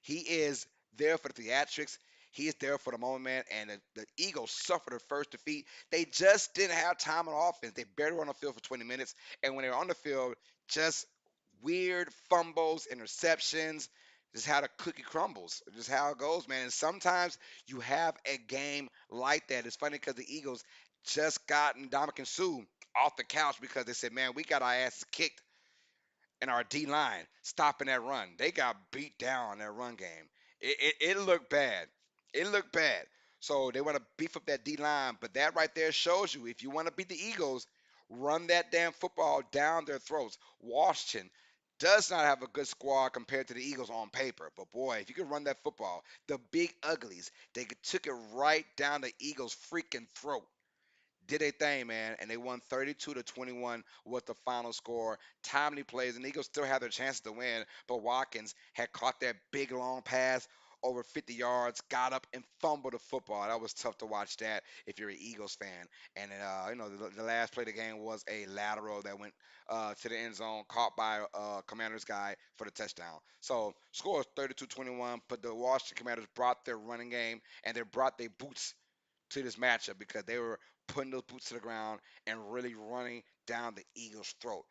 he is there for the theatrics. He is there for the moment, man. And the Eagles suffered their first defeat. They just didn't have time on offense. They barely were on the field for 20 minutes, and when they were on the field, just weird fumbles, interceptions. Just how the cookie crumbles. Just how it goes, man. And sometimes you have a game like that. It's funny because the Eagles just got Ndamukong Suh off the couch because they said, man, we got our asses kicked in our D line stopping that run. They got beat down in that run game. It looked bad. It looked bad. So they want to beef up that D line, but that right there shows you if you want to beat the Eagles, run that damn football down their throats. Washington does not have a good squad compared to the Eagles on paper, but boy, if you can run that football, the big uglies, took it right down the Eagles' freaking throat, did a thing, man, and they won 32-21 was the final score. Timely plays, and the Eagles still had their chances to win, but Watkins had caught that big long pass over 50 yards, got up and fumbled the football. That was tough to watch that if you're an Eagles fan. And then, the last play of the game was a lateral that went to the end zone, caught by Commanders guy for the touchdown. So score is 32-21, but the Washington Commanders brought their running game and they brought their boots to this matchup because they were putting those boots to the ground and really running down the Eagles' throat.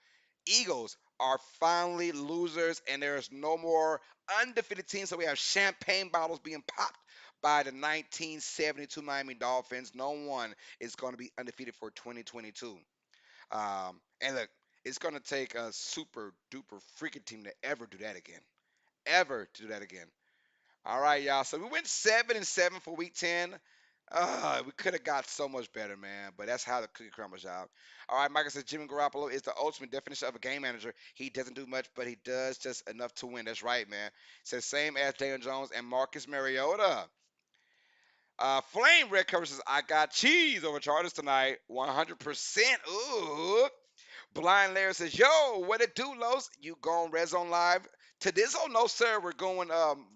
Eagles are finally losers, and there is no more undefeated teams. So we have champagne bottles being popped by the 1972 Miami Dolphins. No one is going to be undefeated for 2022. And look, it's going to take a super duper freaking team to ever do that again. Ever to do that again. All right, y'all. So we went 7-7 for week 10. We could have got so much better, man. But that's how the cookie crumbles, y'all. All right, Michael says Jimmy Garoppolo is the ultimate definition of a game manager. He doesn't do much, but he does just enough to win. That's right, man. Says same as Daniel Jones and Marcus Mariota. Flame Red Cover says I got cheese over Chargers tonight, 100%. Ooh. Blind Larry says, "Yo, what it do, Los? You going Red Zone Live to this? Oh no, sir. We're going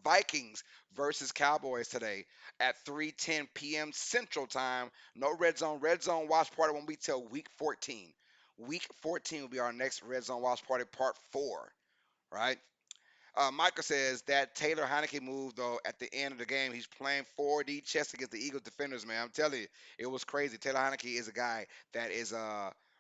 Vikings versus Cowboys today at 3:10 p.m. Central Time. No Red Zone. Red Zone watch party won't be till week 14. Week 14 will be our next Red Zone watch party, part 4. Right? Michael says that Taylor Heineke move though at the end of the game. He's playing 4D chess against the Eagles defenders, man. I'm telling you, it was crazy. Taylor Heineke is a guy that is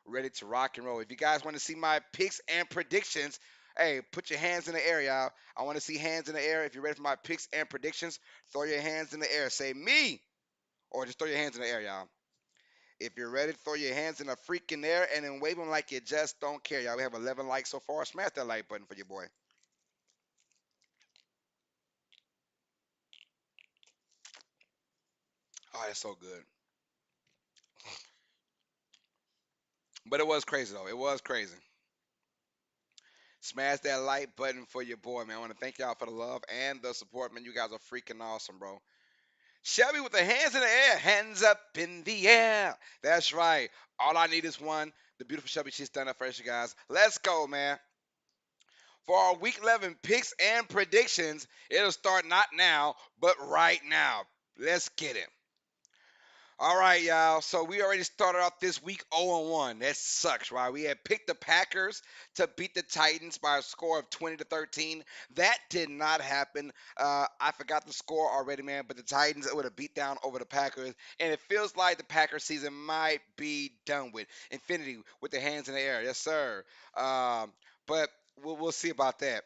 ready to rock and roll. If you guys want to see my picks and predictions, hey, put your hands in the air, y'all. I want to see hands in the air. If you're ready for my picks and predictions, throw your hands in the air. Say me, or just throw your hands in the air, y'all. If you're ready, throw your hands in the freaking air and then wave them like you just don't care, y'all. We have 11 likes so far. Smash that like button for your boy. Oh, that's so good. But it was crazy though. It was crazy. Smash that like button for your boy, man. I want to thank y'all for the love and the support, man. You guys are freaking awesome, bro. Shelby with the hands in the air, hands up in the air. That's right. All I need is one. The beautiful Shelby, she's done it first, you guys. Let's go, man. For our week 11 picks and predictions, it'll start not now, but right now. Let's get it. All right, y'all. So we already started off this week 0-1. That sucks, right? We had picked the Packers to beat the Titans by a score of 20-13. That did not happen. I forgot the score already, man. But the Titans would have beat down over the Packers, and it feels like the Packers season might be done with. Infinity with the hands in the air, yes, sir. But we'll see about that.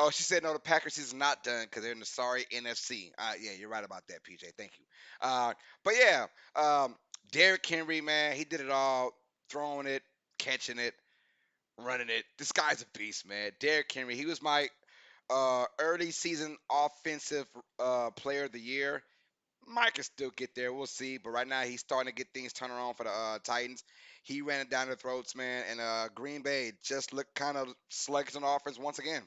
Oh, she said no. The Packers season's not done because they're in the sorry NFC. Yeah, you're right about that, PJ. Thank you. But yeah, um, Derrick Henry, man, he did it all, throwing it, catching it, running it. This guy's a beast, man. Derrick Henry, he was my early season offensive player of the year. Might can still get there. We'll see. But right now, he's starting to get things turned around for the Titans. He ran it down their throats, man. And Green Bay just looked kind of sluggish on offense once again.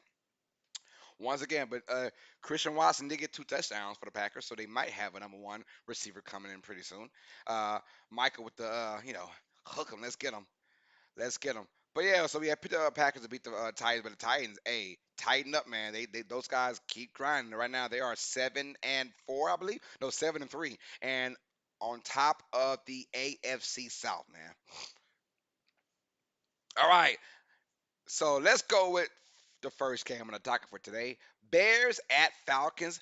Once again, but Christian Watson did get 2 touchdowns for the Packers, so they might have a number one receiver coming in pretty soon. Uh, Michael with the, hook him. Let's get him. Let's get him. But yeah, so we had picked the Packers to beat the Titans, but the Titans, hey, tighten up, man. They those guys keep grinding. Right now, they are 7-4, I believe. No, 7-3, and on top of the AFC South, man. All right, so let's go with the first game on the docket for today. Bears at Falcons.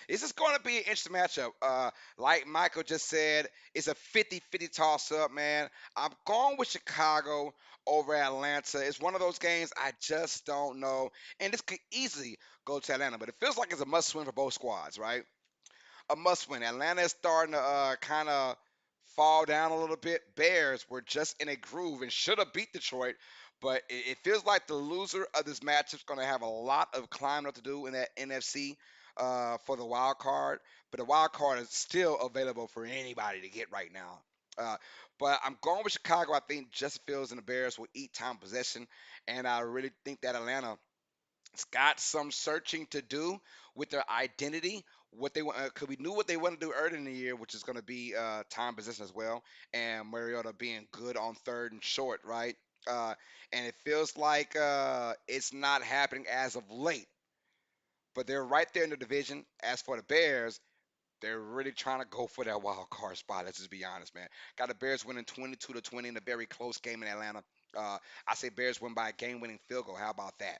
This is going to be an interesting matchup. Like Michael just said, it's a 50-50 toss up, man. I'm going with Chicago over Atlanta. It's one of those games I just don't know. And this could easily go to Atlanta, but it feels like it's a must win for both squads, right? A must win. Atlanta is starting to kind of fall down a little bit. Bears were just in a groove and should have beat Detroit, but it feels like the loser of this matchup is going to have a lot of climbing up to do in that NFC for the wild card. But the wild card is still available for anybody to get right now. Uh, but I'm going with Chicago. I think Justin Fields and the Bears will eat time possession, and I really think that Atlanta it's got some searching to do with their identity. What they want, because we knew what they want to do early in the year, which is going to be time possession as well, and Mariota being good on third and short, right? Uh, and it feels like it's not happening as of late, but they're right there in the division. As for the Bears, they're really trying to go for that wild card spot. Let's just be honest, man. Got the Bears winning 22-20 in a very close game in Atlanta. I say Bears win by a game-winning field goal. How about that?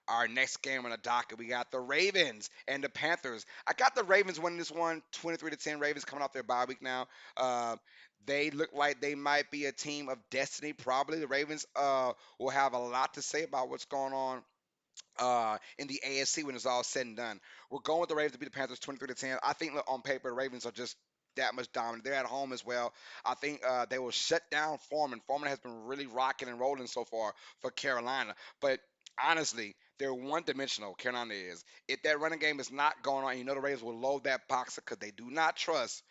Our next game on the docket, we got the Ravens and the Panthers. I got the Ravens winning this one, 23-10. Ravens coming off their bye week now. Uh, they look like they might be a team of destiny. Probably the Ravens will have a lot to say about what's going on in the AFC when it's all said and done. We're going with the Ravens to beat the Panthers 23-10. I think look, on paper the Ravens are just that much dominant. They're at home as well. I think they will shut down Foreman. Foreman has been really rocking and rolling so far for Carolina. But honestly, they're one dimensional. Carolina is. If that running game is not going on, you know the Ravens will load that boxer because they do not trust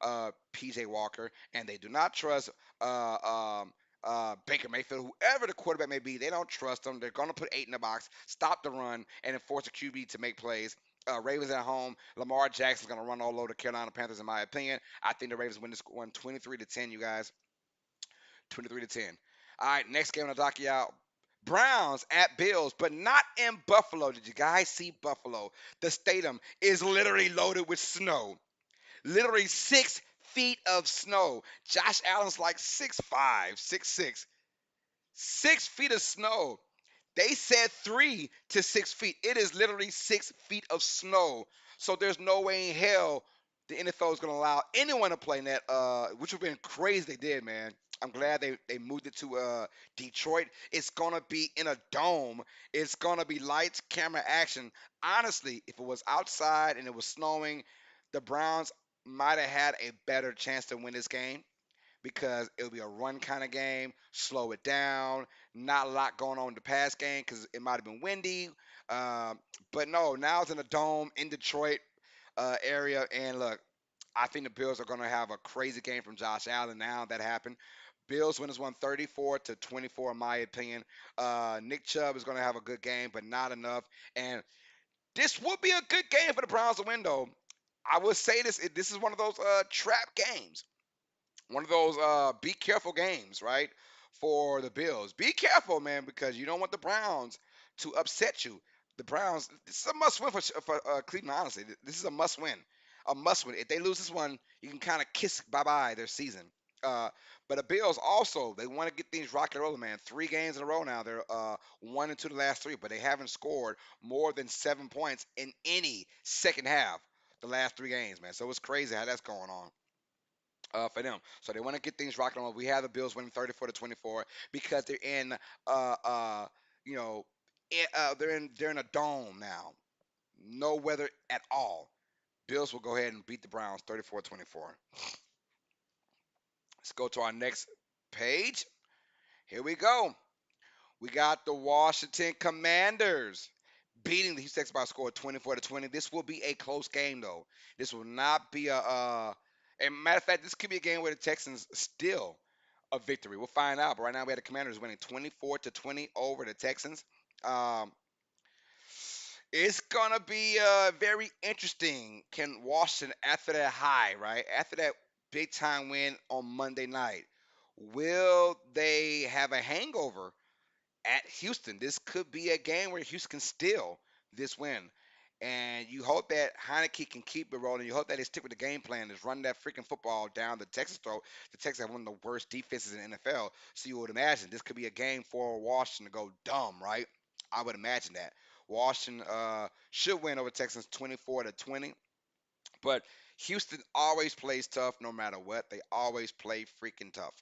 PJ Walker and they do not trust uh, um, Baker Mayfield, whoever the quarterback may be, they don't trust them. They're going to put 8 in the box, stop the run, and then force the QB to make plays. Ravens at home. Lamar Jackson's going to run all over the Carolina Panthers, in my opinion. I think the Ravens win this one 23-10, you guys. 23-10. All right, next game on the docket, y'all. Browns at Bills, but not in Buffalo. Did you guys see Buffalo? The stadium is literally loaded with snow. Literally 6 feet of snow. Josh Allen's like 6'5", 6'6". 6 feet of snow. They said 3 to 6 feet. It is literally 6 feet of snow. So there's no way in hell the NFL is going to allow anyone to play in that, which would have been crazy they did, man. I'm glad they moved it to Detroit. It's going to be in a dome. It's going to be lights, camera, action. Honestly, if it was outside and it was snowing, the Browns might have had a better chance to win this game because it'll be a run kind of game, slow it down, not a lot going on in the pass game because it might have been windy. Um, but no, now it's in a dome in Detroit area. And look, I think the Bills are going to have a crazy game from Josh Allen now that happened. Bills win this one 34-24, in my opinion. Nick Chubb is going to have a good game, but not enough. And this would be a good game for the Browns to win, though. I will say this: this is one of those trap games, one of those be careful games, right? For the Bills. Be careful, man, because you don't want the Browns to upset you. The Browns, this is a must win for Cleveland, honestly. This is a must win. A must win. If they lose this one, you can kind of kiss bye bye their season. Uh, but the Bills also, they want to get things rocking and rolling, man. 3 games in a row now. They're 1-2 the last 3, but they haven't scored more than 7 points in any second half the last 3 games, man. So it's crazy how that's going on for them. So they want to get things rocking on. We have the Bills winning 34-24 because they're in you know they're in a dome now. No weather at all. Bills will go ahead and beat the Browns 34-24. Let's go to our next page. Here we go. We got the Washington Commanders beating the Houston Texans by a score of 24-20. This will be a close game, though. This will not be a matter of fact, this could be a game where the Texans still a victory. We'll find out. But right now, we have the Commanders winning 24-20 over the Texans. Um, it's gonna be very interesting. Can Washington, after that high, right, after that big time win on Monday night, will they have a hangover at Houston? This could be a game where Houston can steal this win. And you hope that Heineke can keep it rolling. You hope that they stick with the game plan, is run that freaking football down the Texas throat. The Texans have one of the worst defenses in the NFL. So you would imagine this could be a game for Washington to go dumb, right? I would imagine that Washington should win over Texans 24-20. But Houston always plays tough no matter what. They always play freaking tough.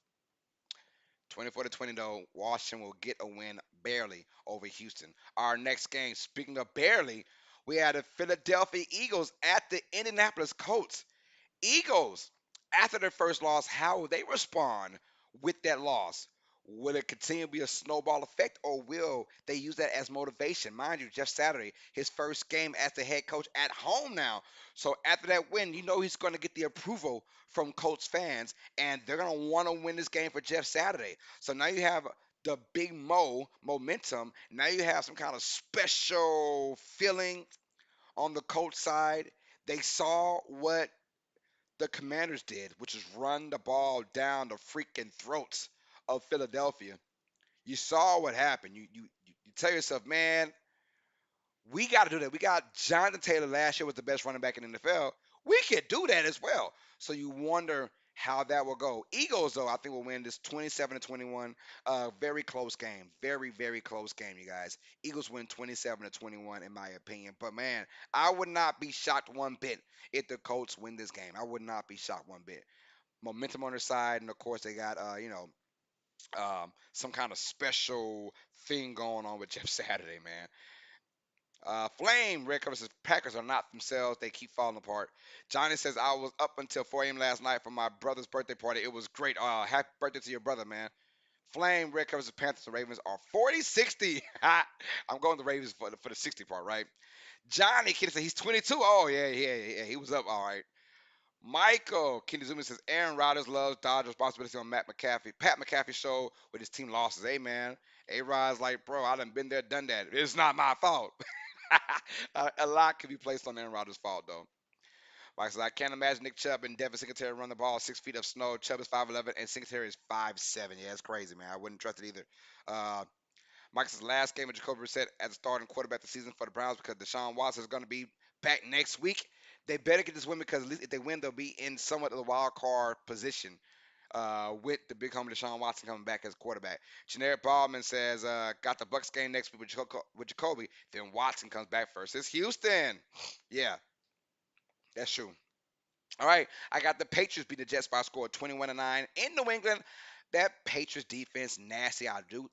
24-20 though, Washington will get a win barely over Houston. Our next game, speaking of barely, we had the Philadelphia Eagles at the Indianapolis Colts. Eagles, after their first loss, how will they respond with that loss? Will it continue to be a snowball effect, or will they use that as motivation? Mind you, Jeff Saturday, his first game as the head coach at home now. So after that win, you know he's going to get the approval from Colts fans, and they're going to want to win this game for Jeff Saturday. So now you have the big momentum. Now you have some kind of special feeling on the Colts side. They saw what the Commanders did, which is run the ball down the freaking throats of Philadelphia. You saw what happened. You tell yourself, man, we got to do that. We got Jonathan Taylor last year was the best running back in the NFL. We could do that as well. So you wonder how that will go. Eagles, though, I think will win this 27-21. Very close game. Very, very close game, you guys. Eagles win 27-21, in my opinion. But man, I would not be shocked one bit if the Colts win this game. I would not be shocked one bit. Momentum on their side, and of course they got some kind of special thing going on with Jeff Saturday, man. Flame Red Cup says Packers are not themselves. They keep falling apart. Johnny says I was up until 4 a.m. last night for my brother's birthday party. It was great. Happy birthday to your brother, man. Flame Red Cup says Panthers and Ravens are 40-60. I'm going to the Ravens for the 60 part, right? Johnny Kid says he's 22. Oh yeah, yeah, yeah. He was up all right. Michael Kinizumi says Aaron Rodgers loves Dodge responsibility on Matt McCaffrey. Pat McCaffrey show with his team losses. Hey man, A Rod's like, bro, I done been there, done that. It's not my fault. A lot could be placed on Aaron Rodgers' fault though. Like I said, I can't imagine Nick Chubb and Devin Singletary run the ball 6 feet of snow. Chubb is 5'11 and Singletary is 5'7. Yeah, that's crazy, man. I wouldn't trust it either. Uh, Mike's last game of Jacoby Brissett as a starting quarterback this season for the Browns because Deshaun Watson is going to be back next week. They better get this win because at least if they win, they'll be in somewhat of the wild card position with the big homie Deshaun Watson coming back as quarterback. Generic Ballman says, got the Bucks game next week with Jacoby. Then Watson comes back first. It's Houston. Yeah, that's true. All right, I got the Patriots beat the Jets by a score of 21-9 in New England. That Patriots defense nasty. I do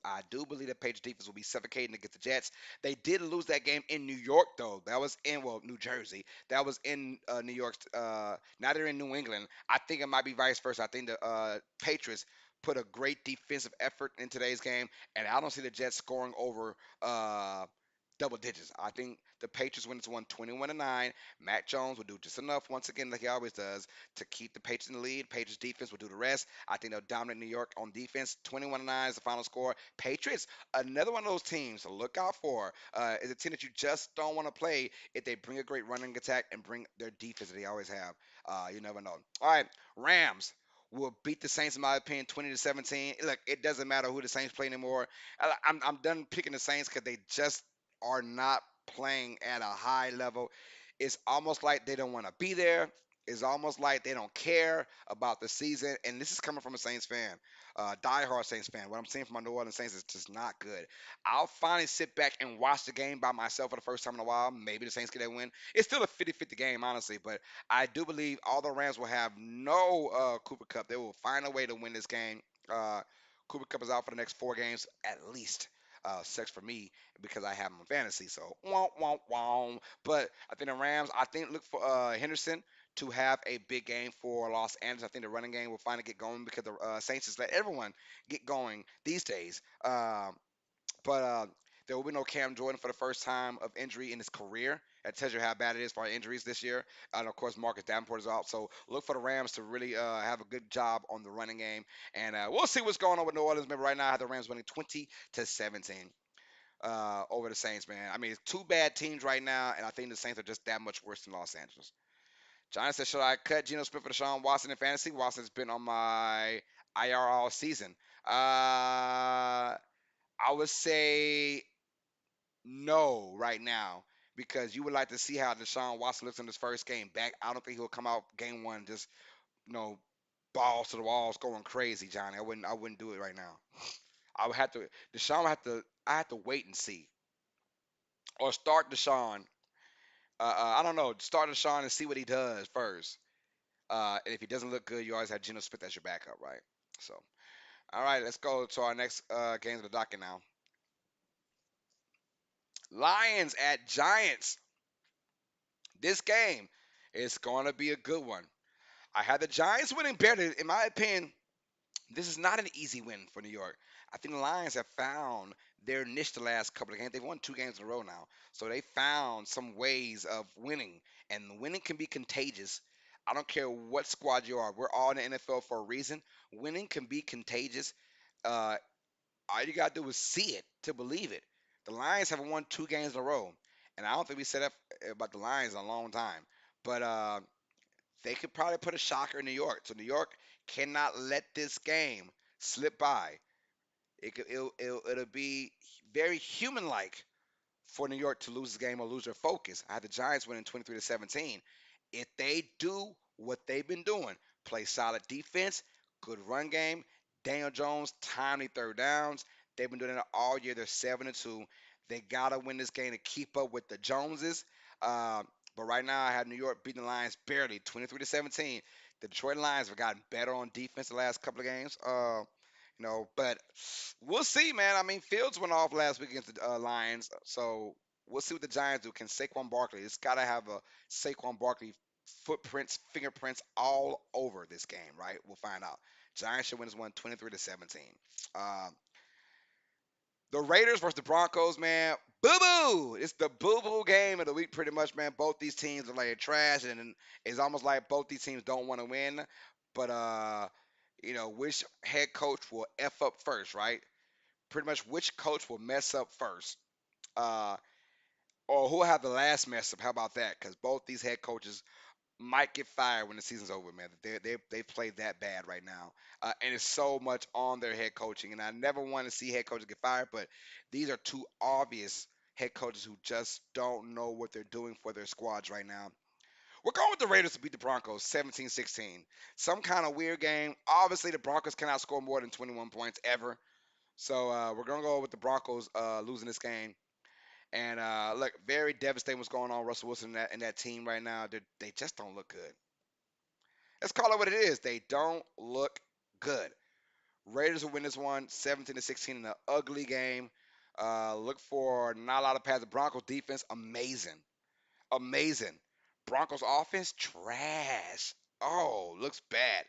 believe the Patriots defense will be suffocating against the Jets. They did lose that game in New York though. That was in New Jersey. That was in New York. Now they're in New England. I think it might be vice versa. I think the Patriots put a great defensive effort in today's game, and I don't see the Jets scoring over double digits. I think the Patriots win this one 21-9. Mac Jones will do just enough once again, like he always does, to keep the Patriots in the lead. Patriots defense will do the rest. I think they'll dominate New York on defense. 21-9 is the final score. Patriots, another one of those teams to look out for. Is a team that you just don't want to play if they bring a great running attack and bring their defense that they always have. You never know. All right, Rams will beat the Saints in my opinion 20-17. Look, it doesn't matter who the Saints play anymore. I'm done picking the Saints because they just are not playing at a high level. It's almost like they don't want to be there. It's almost like they don't care about the season. And this is coming from a Saints fan, diehard Saints fan. What I'm seeing from my New Orleans Saints is just not good. I'll finally sit back and watch the game by myself for the first time in a while. Maybe the Saints get that win. It's still a 50-50 game, honestly. But I do believe all the Rams will have no Cooper Cup. They will find a way to win this game. Uh, Cooper Cup is out for the next 4 games at least. Sucks for me because I have him on fantasy. So, womp, womp, womp. But I think the Rams, I think look for Henderson to have a big game for Los Angeles. I think the running game will finally get going because the Saints just let everyone get going these days. But there will be no Cam Jordan for the first time of injury in his career. That tells you how bad it is for injuries this year. And of course, Marcus Davenport is out. So look for the Rams to really have a good job on the running game. And we'll see what's going on with New Orleans. Remember, right now, I have the Rams winning 20-17 over the Saints, man. I mean, it's two bad teams right now, and I think the Saints are just that much worse than Los Angeles. Johnny said, should I cut Geno Smith for Deshaun Watson in fantasy? Watson's been on my IR all season. I would say no right now because you would like to see how Deshaun Watson looks in his first game back. I don't think he'll come out game one just you know balls to the walls going crazy, Johnny. I wouldn't do it right now. I would have to Deshaun would have to I have to wait and see. or start Deshaun. I don't know. Start Deshaun and see what he does first. And if he doesn't look good, you always have Geno Smith as your backup, right? So, all right, let's go to our next games of the docket now. Lions at Giants. This game is going to be a good one. I had the Giants winning better. In my opinion, this is not an easy win for New York. I think the Lions have found their niche the last couple of games. They've won 2 games in a row now. So they found some ways of winning. And winning can be contagious. I don't care what squad you are. We're all in the NFL for a reason. Winning can be contagious. Uh, all you got to do is see it to believe it. The Lions have won 2 games in a row. And I don't think we said that about the Lions in a long time. But they could probably put a shocker in New York. So New York cannot let this game slip by. It'll be very human-like for New York to lose this game or lose their focus. I had the Giants winning 23-17. If they do what they've been doing, play solid defense, good run game, Daniel Jones, timely third downs. They've been doing it all year. They're 7-2. They gotta win this game to keep up with the Joneses. Uh, but right now, I have New York beating the Lions barely, 23-17. The Detroit Lions have gotten better on defense the last couple of games. But we'll see, man. I mean, Fields went off last week against the Lions, so we'll see what the Giants do. Can Saquon Barkley? It's got to have a Saquon Barkley footprints, fingerprints all over this game, right? We'll find out. Giants should win this one 23-17. Um, the Raiders versus the Broncos, man. Boo boo! It's the boo boo game of the week, pretty much, man. Both these teams are like trash, and it's almost like both these teams don't want to win. But which head coach will f up first, right? Pretty much which coach will mess up first, uh, or who will have the last mess up. How about that? Because both these head coaches might get fired when the season's over, man. They play that bad right now, and it's so much on their head coaching. And I never want to see head coaches get fired, but these are two obvious head coaches who just don't know what they're doing for their squads right now. We're going with the Raiders to beat the Broncos 17-16. Some kind of weird game. Obviously, the Broncos cannot score more than 21 points ever. So we're gonna go with the Broncos losing this game. And look, very devastating what's going on. Russell Wilson in that team right now. They just don't look good. Let's call it what it is. They don't look good. Raiders will win this one 17-16 in an ugly game. Look for not a lot of passes. The Broncos defense amazing, amazing. Broncos offense trash. Oh, looks bad.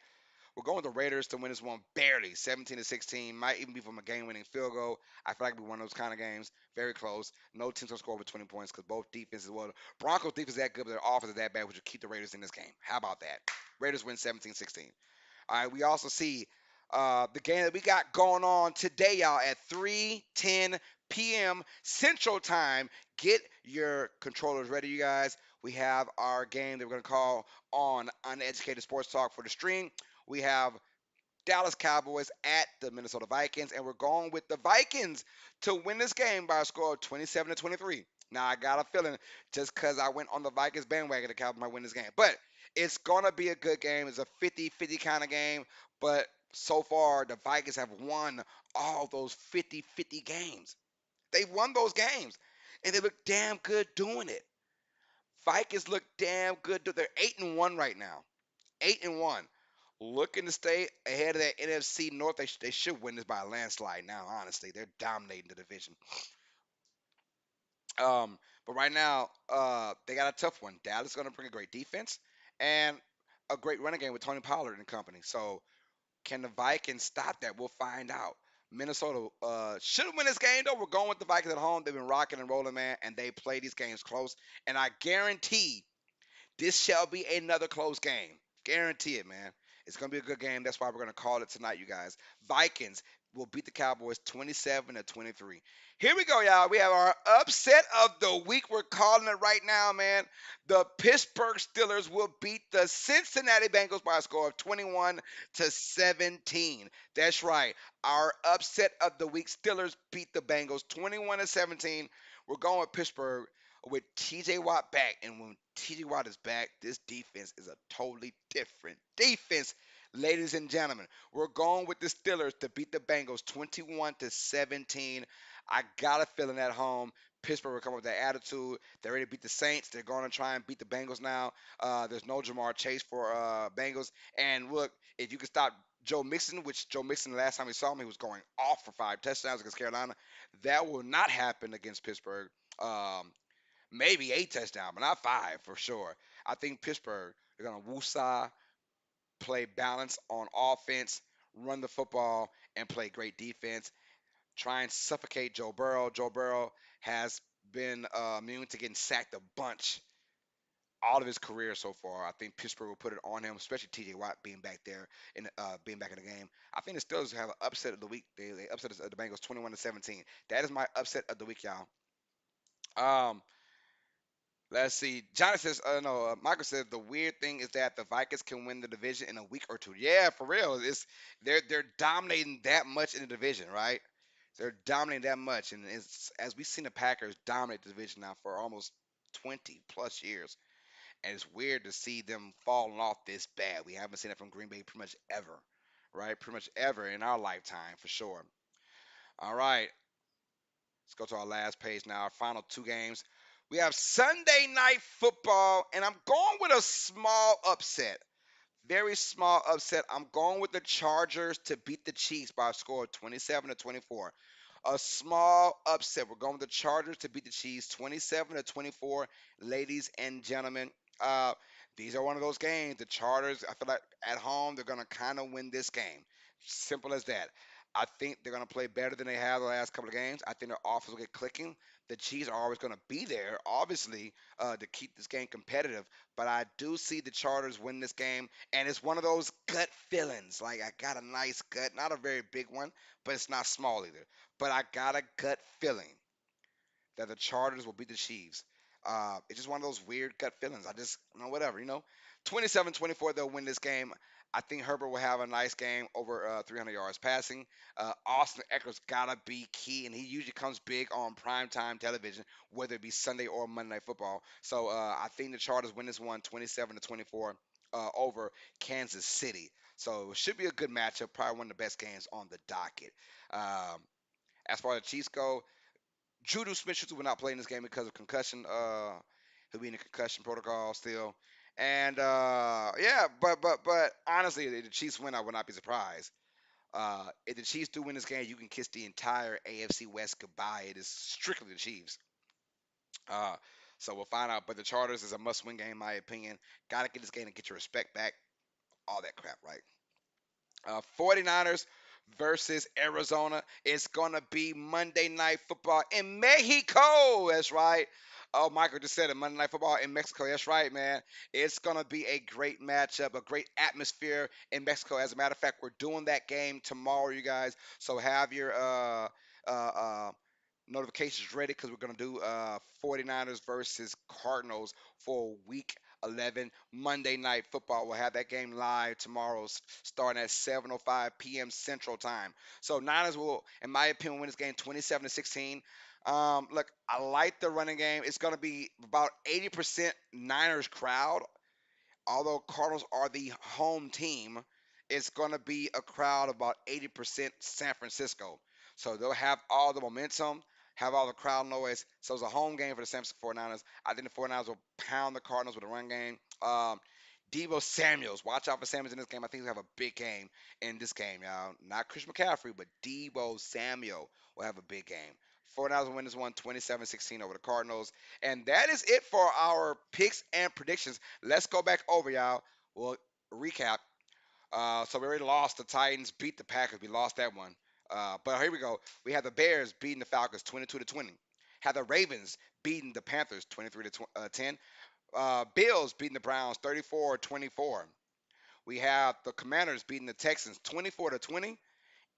We're going with the Raiders to win this one barely, 17-16. Might even be from a game-winning field goal. I feel like it'll be one of those kind of games, very close. No team's gonna score over 20 points because both defenses. Well, Broncos defense is that good, but their offense is that bad, which will keep the Raiders in this game. How about that? Raiders win 17-16. All right, we also see the game that we got going on today, y'all, at 3:10 p.m. Central Time. Get your controllers ready, you guys. We have our game that we're going to call on Uneducated Sports Talk for the stream. We have Dallas Cowboys at the Minnesota Vikings, and we're going with the Vikings to win this game by a score of 27-23. Now, I got a feeling just because I went on the Vikings bandwagon, the Cowboys might win this game. But it's going to be a good game. It's a 50-50 kind of game. But so far, the Vikings have won all those 50-50 games. They've won those games, and they look damn good doing it. Vikings look damn good. They're 8-1 right now. 8-1. Looking to stay ahead of that NFC North. They should win this by a landslide now, honestly. They're dominating the division. But right now, they got a tough one. Dallas is going to bring a great defense and a great running game with Tony Pollard and company. So can the Vikings stop that? We'll find out. Minnesota should win this game, though. We're going with the Vikings at home. They've been rocking and rolling, man, and they play these games close. And I guarantee this shall be another close game. Guarantee it, man. It's going to be a good game. That's why we're going to call it tonight, you guys. Vikings will beat the Cowboys 27-23. Here we go, y'all. We have our upset of the week. We're calling it right now, man. The Pittsburgh Steelers will beat the Cincinnati Bengals by a score of 21-17. That's right. Our upset of the week. Steelers beat the Bengals 21-17. We're going with Pittsburgh with TJ Watt back. And when TJ Watt is back, this defense is a totally different defense. Ladies and gentlemen, we're going with the Steelers to beat the Bengals 21-17. I got a feeling at home. Pittsburgh will come up with that attitude. They already beat the Saints. They're going to try and beat the Bengals now. There's no Jamar Chase for Bengals. And look, if you can stop Joe Mixon, which Joe Mixon, the last time we saw him, he was going off for 5 touchdowns against Carolina. That will not happen against Pittsburgh. Um, Maybe 8 touchdowns, but not five for sure. I think Pittsburgh, they're going to woosah, play balance on offense, run the football, and play great defense. Try and suffocate Joe Burrow. Joe Burrow has been immune to getting sacked a bunch all of his career so far. I think Pittsburgh will put it on him, especially T.J. Watt being back there and being back in the game. I think the Steelers have an upset of the week. They upset the Bengals 21-17. That is my upset of the week, y'all. Um, Let's see. Johnny says, no, Michael says the weird thing is that the Vikings can win the division in a week or two. Yeah, for real. They're dominating that much in the division, right? They're dominating that much, and it's as we've seen the Packers dominate the division now for almost 20 plus years, and it's weird to see them falling off this bad. We haven't seen it from Green Bay pretty much ever, right? Pretty much ever in our lifetime for sure. All right, let's go to our last page now. Our final two games. We have Sunday night football, and I'm going with a small upset. Very small upset. I'm going with the Chargers to beat the Chiefs by a score of 27-24. A small upset. We're going with the Chargers to beat the Chiefs 27-24. Ladies and gentlemen, uh, these are one of those games. The Chargers, I feel like at home, they're going to kind of win this game. Simple as that. I think they're going to play better than they have the last couple of games. I think their offense will get clicking. The Chiefs are always going to be there, obviously, to keep this game competitive. But I do see the Chargers win this game, and it's one of those gut feelings. Like, I got a nice gut, not a very big one, but it's not small either. But I got a gut feeling that the Chargers will beat the Chiefs. It's just one of those weird gut feelings. I just, whatever, 27-24, they'll win this game. I think Herbert will have a nice game over 300 yards passing. Austin Eckler's got to be key, and he usually comes big on primetime television, whether it be Sunday or Monday Night Football. So I think the Chargers win this one 27-24 over Kansas City. So it should be a good matchup, probably one of the best games on the docket. Um, as far as the Chiefs go, Juju Smith-Schuster will not play in this game because of concussion. He'll be in the concussion protocol still. And yeah, but honestly, if the Chiefs win, I would not be surprised. If the Chiefs do win this game, you can kiss the entire AFC West goodbye. It is strictly the Chiefs. Uh, so we'll find out. But the Chargers is a must-win game, in my opinion. Got to get this game and get your respect back. All that crap, right? 49ers versus Arizona. It's going to be Monday Night Football in Mexico. That's right. Oh, Michael just said it. Monday Night Football in Mexico. That's right, man. It's going to be a great matchup, a great atmosphere in Mexico. As a matter of fact, we're doing that game tomorrow, you guys. So have your uh, uh, notifications ready because we're going to do 49ers versus Cardinals for week 11 Monday Night Football. We'll have that game live tomorrow starting at 7:05 p.m. Central Time. So Niners will, in my opinion, win this game 27-16. Look, I like the running game. It's going to be about 80% Niners crowd, although Cardinals are the home team, it's going to be a crowd about 80% San Francisco. So they'll have all the momentum, have all the crowd noise. So it's a home game for the San Francisco 49ers. I think the 49ers will pound the Cardinals with a run game. Debo Samuels, watch out for Samuels in this game. I think he'll have a big game in this game, y'all. Not Chris McCaffrey, but Debo Samuel will have a big game. 49ers will win this one 27-16 over the Cardinals. And that is it for our picks and predictions. Let's go back over, y'all. We'll recap. So we already lost. The Titans beat the Packers. We lost that one. But here we go. We have the Bears beating the Falcons 22-20. Have the Ravens beating the Panthers 23-10. Bills beating the Browns 34-24. We have the Commanders beating the Texans 24-20.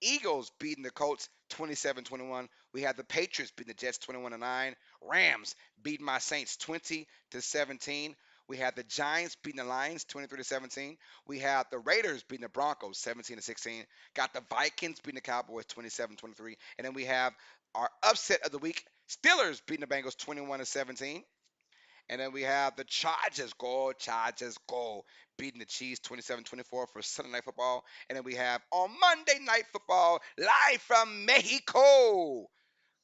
Eagles beating the Colts 27-21. We have the Patriots beating the Jets 21-9. Rams beating my Saints 20-17. We have the Giants beating the Lions 23-17. We have the Raiders beating the Broncos 17-16. Got the Vikings beating the Cowboys 27-23. And then we have our upset of the week, Steelers beating the Bengals 21-17. And then we have the Chargers go, beating the Chiefs 27-24 for Sunday Night Football. And then we have on Monday Night Football, live from Mexico,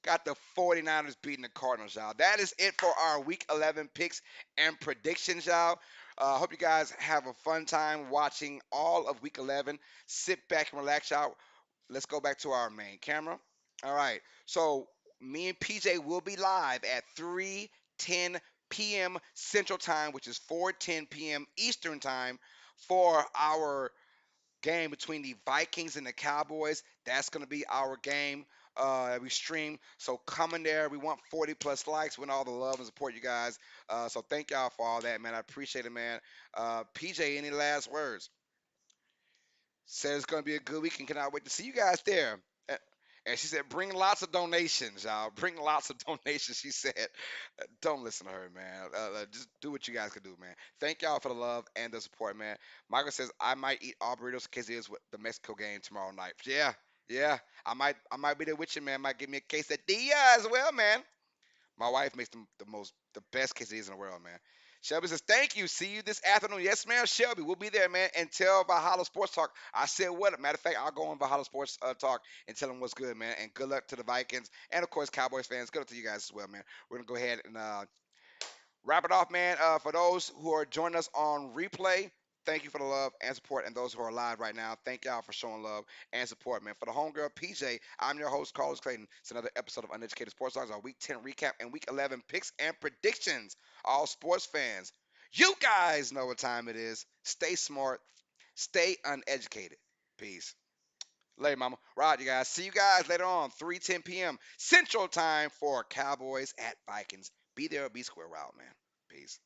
Got the 49ers beating the Cardinals, y'all. That is it for our Week 11 picks and predictions, y'all. Hope you guys have a fun time watching all of Week 11. Sit back and relax, y'all. Let's go back to our main camera. All right. So me and PJ will be live at 3:10 p.m. Central Time, which is 4:10 p.m. Eastern Time, for our game between the Vikings and the Cowboys. That's going to be our game that we stream. So come in there. We want 40 plus likes. We want all the love and support, you guys. So thank y'all for all that, man. I appreciate it, man. PJ, any last words? Said it's going to be a good weekend. Cannot wait to see you guys there. And she said, bring lots of donations, y'all. Bring lots of donations. She said, don't listen to her, man. Just do what you guys can do, man. Thank y'all for the love and the support, man. Michael says, I might eat all burritos because it is with the Mexico game tomorrow night. Yeah, yeah. I might be there with you, man. Might give me a quesadilla as well, man. My wife makes the best quesadillas in the world, man. Shelby says, thank you. See you this afternoon. Yes, ma'am, Shelby. We'll be there, man. And tell Valhalla Sports Talk. I said what? Matter of fact, I'll go on Valhalla Sports Talk and tell them what's good, man. And good luck to the Vikings. And, of course, Cowboys fans. Good luck to you guys as well, man. We're going to go ahead and wrap it off, man. For those who are joining us on replay, thank you for the love and support. And those who are live right now, thank y'all for showing love and support, man. For the homegirl PJ, I'm your host, Carlos Clayton. It's another episode of Uneducated Sports Talk, our Week 10 recap and Week 11 picks and predictions. All sports fans, you guys know what time it is. Stay smart, stay uneducated. Peace. Later, mama. Right, you guys. See you guys later on, 3:10 p.m. Central Time for Cowboys at Vikings. Be there or be square out, man. Peace.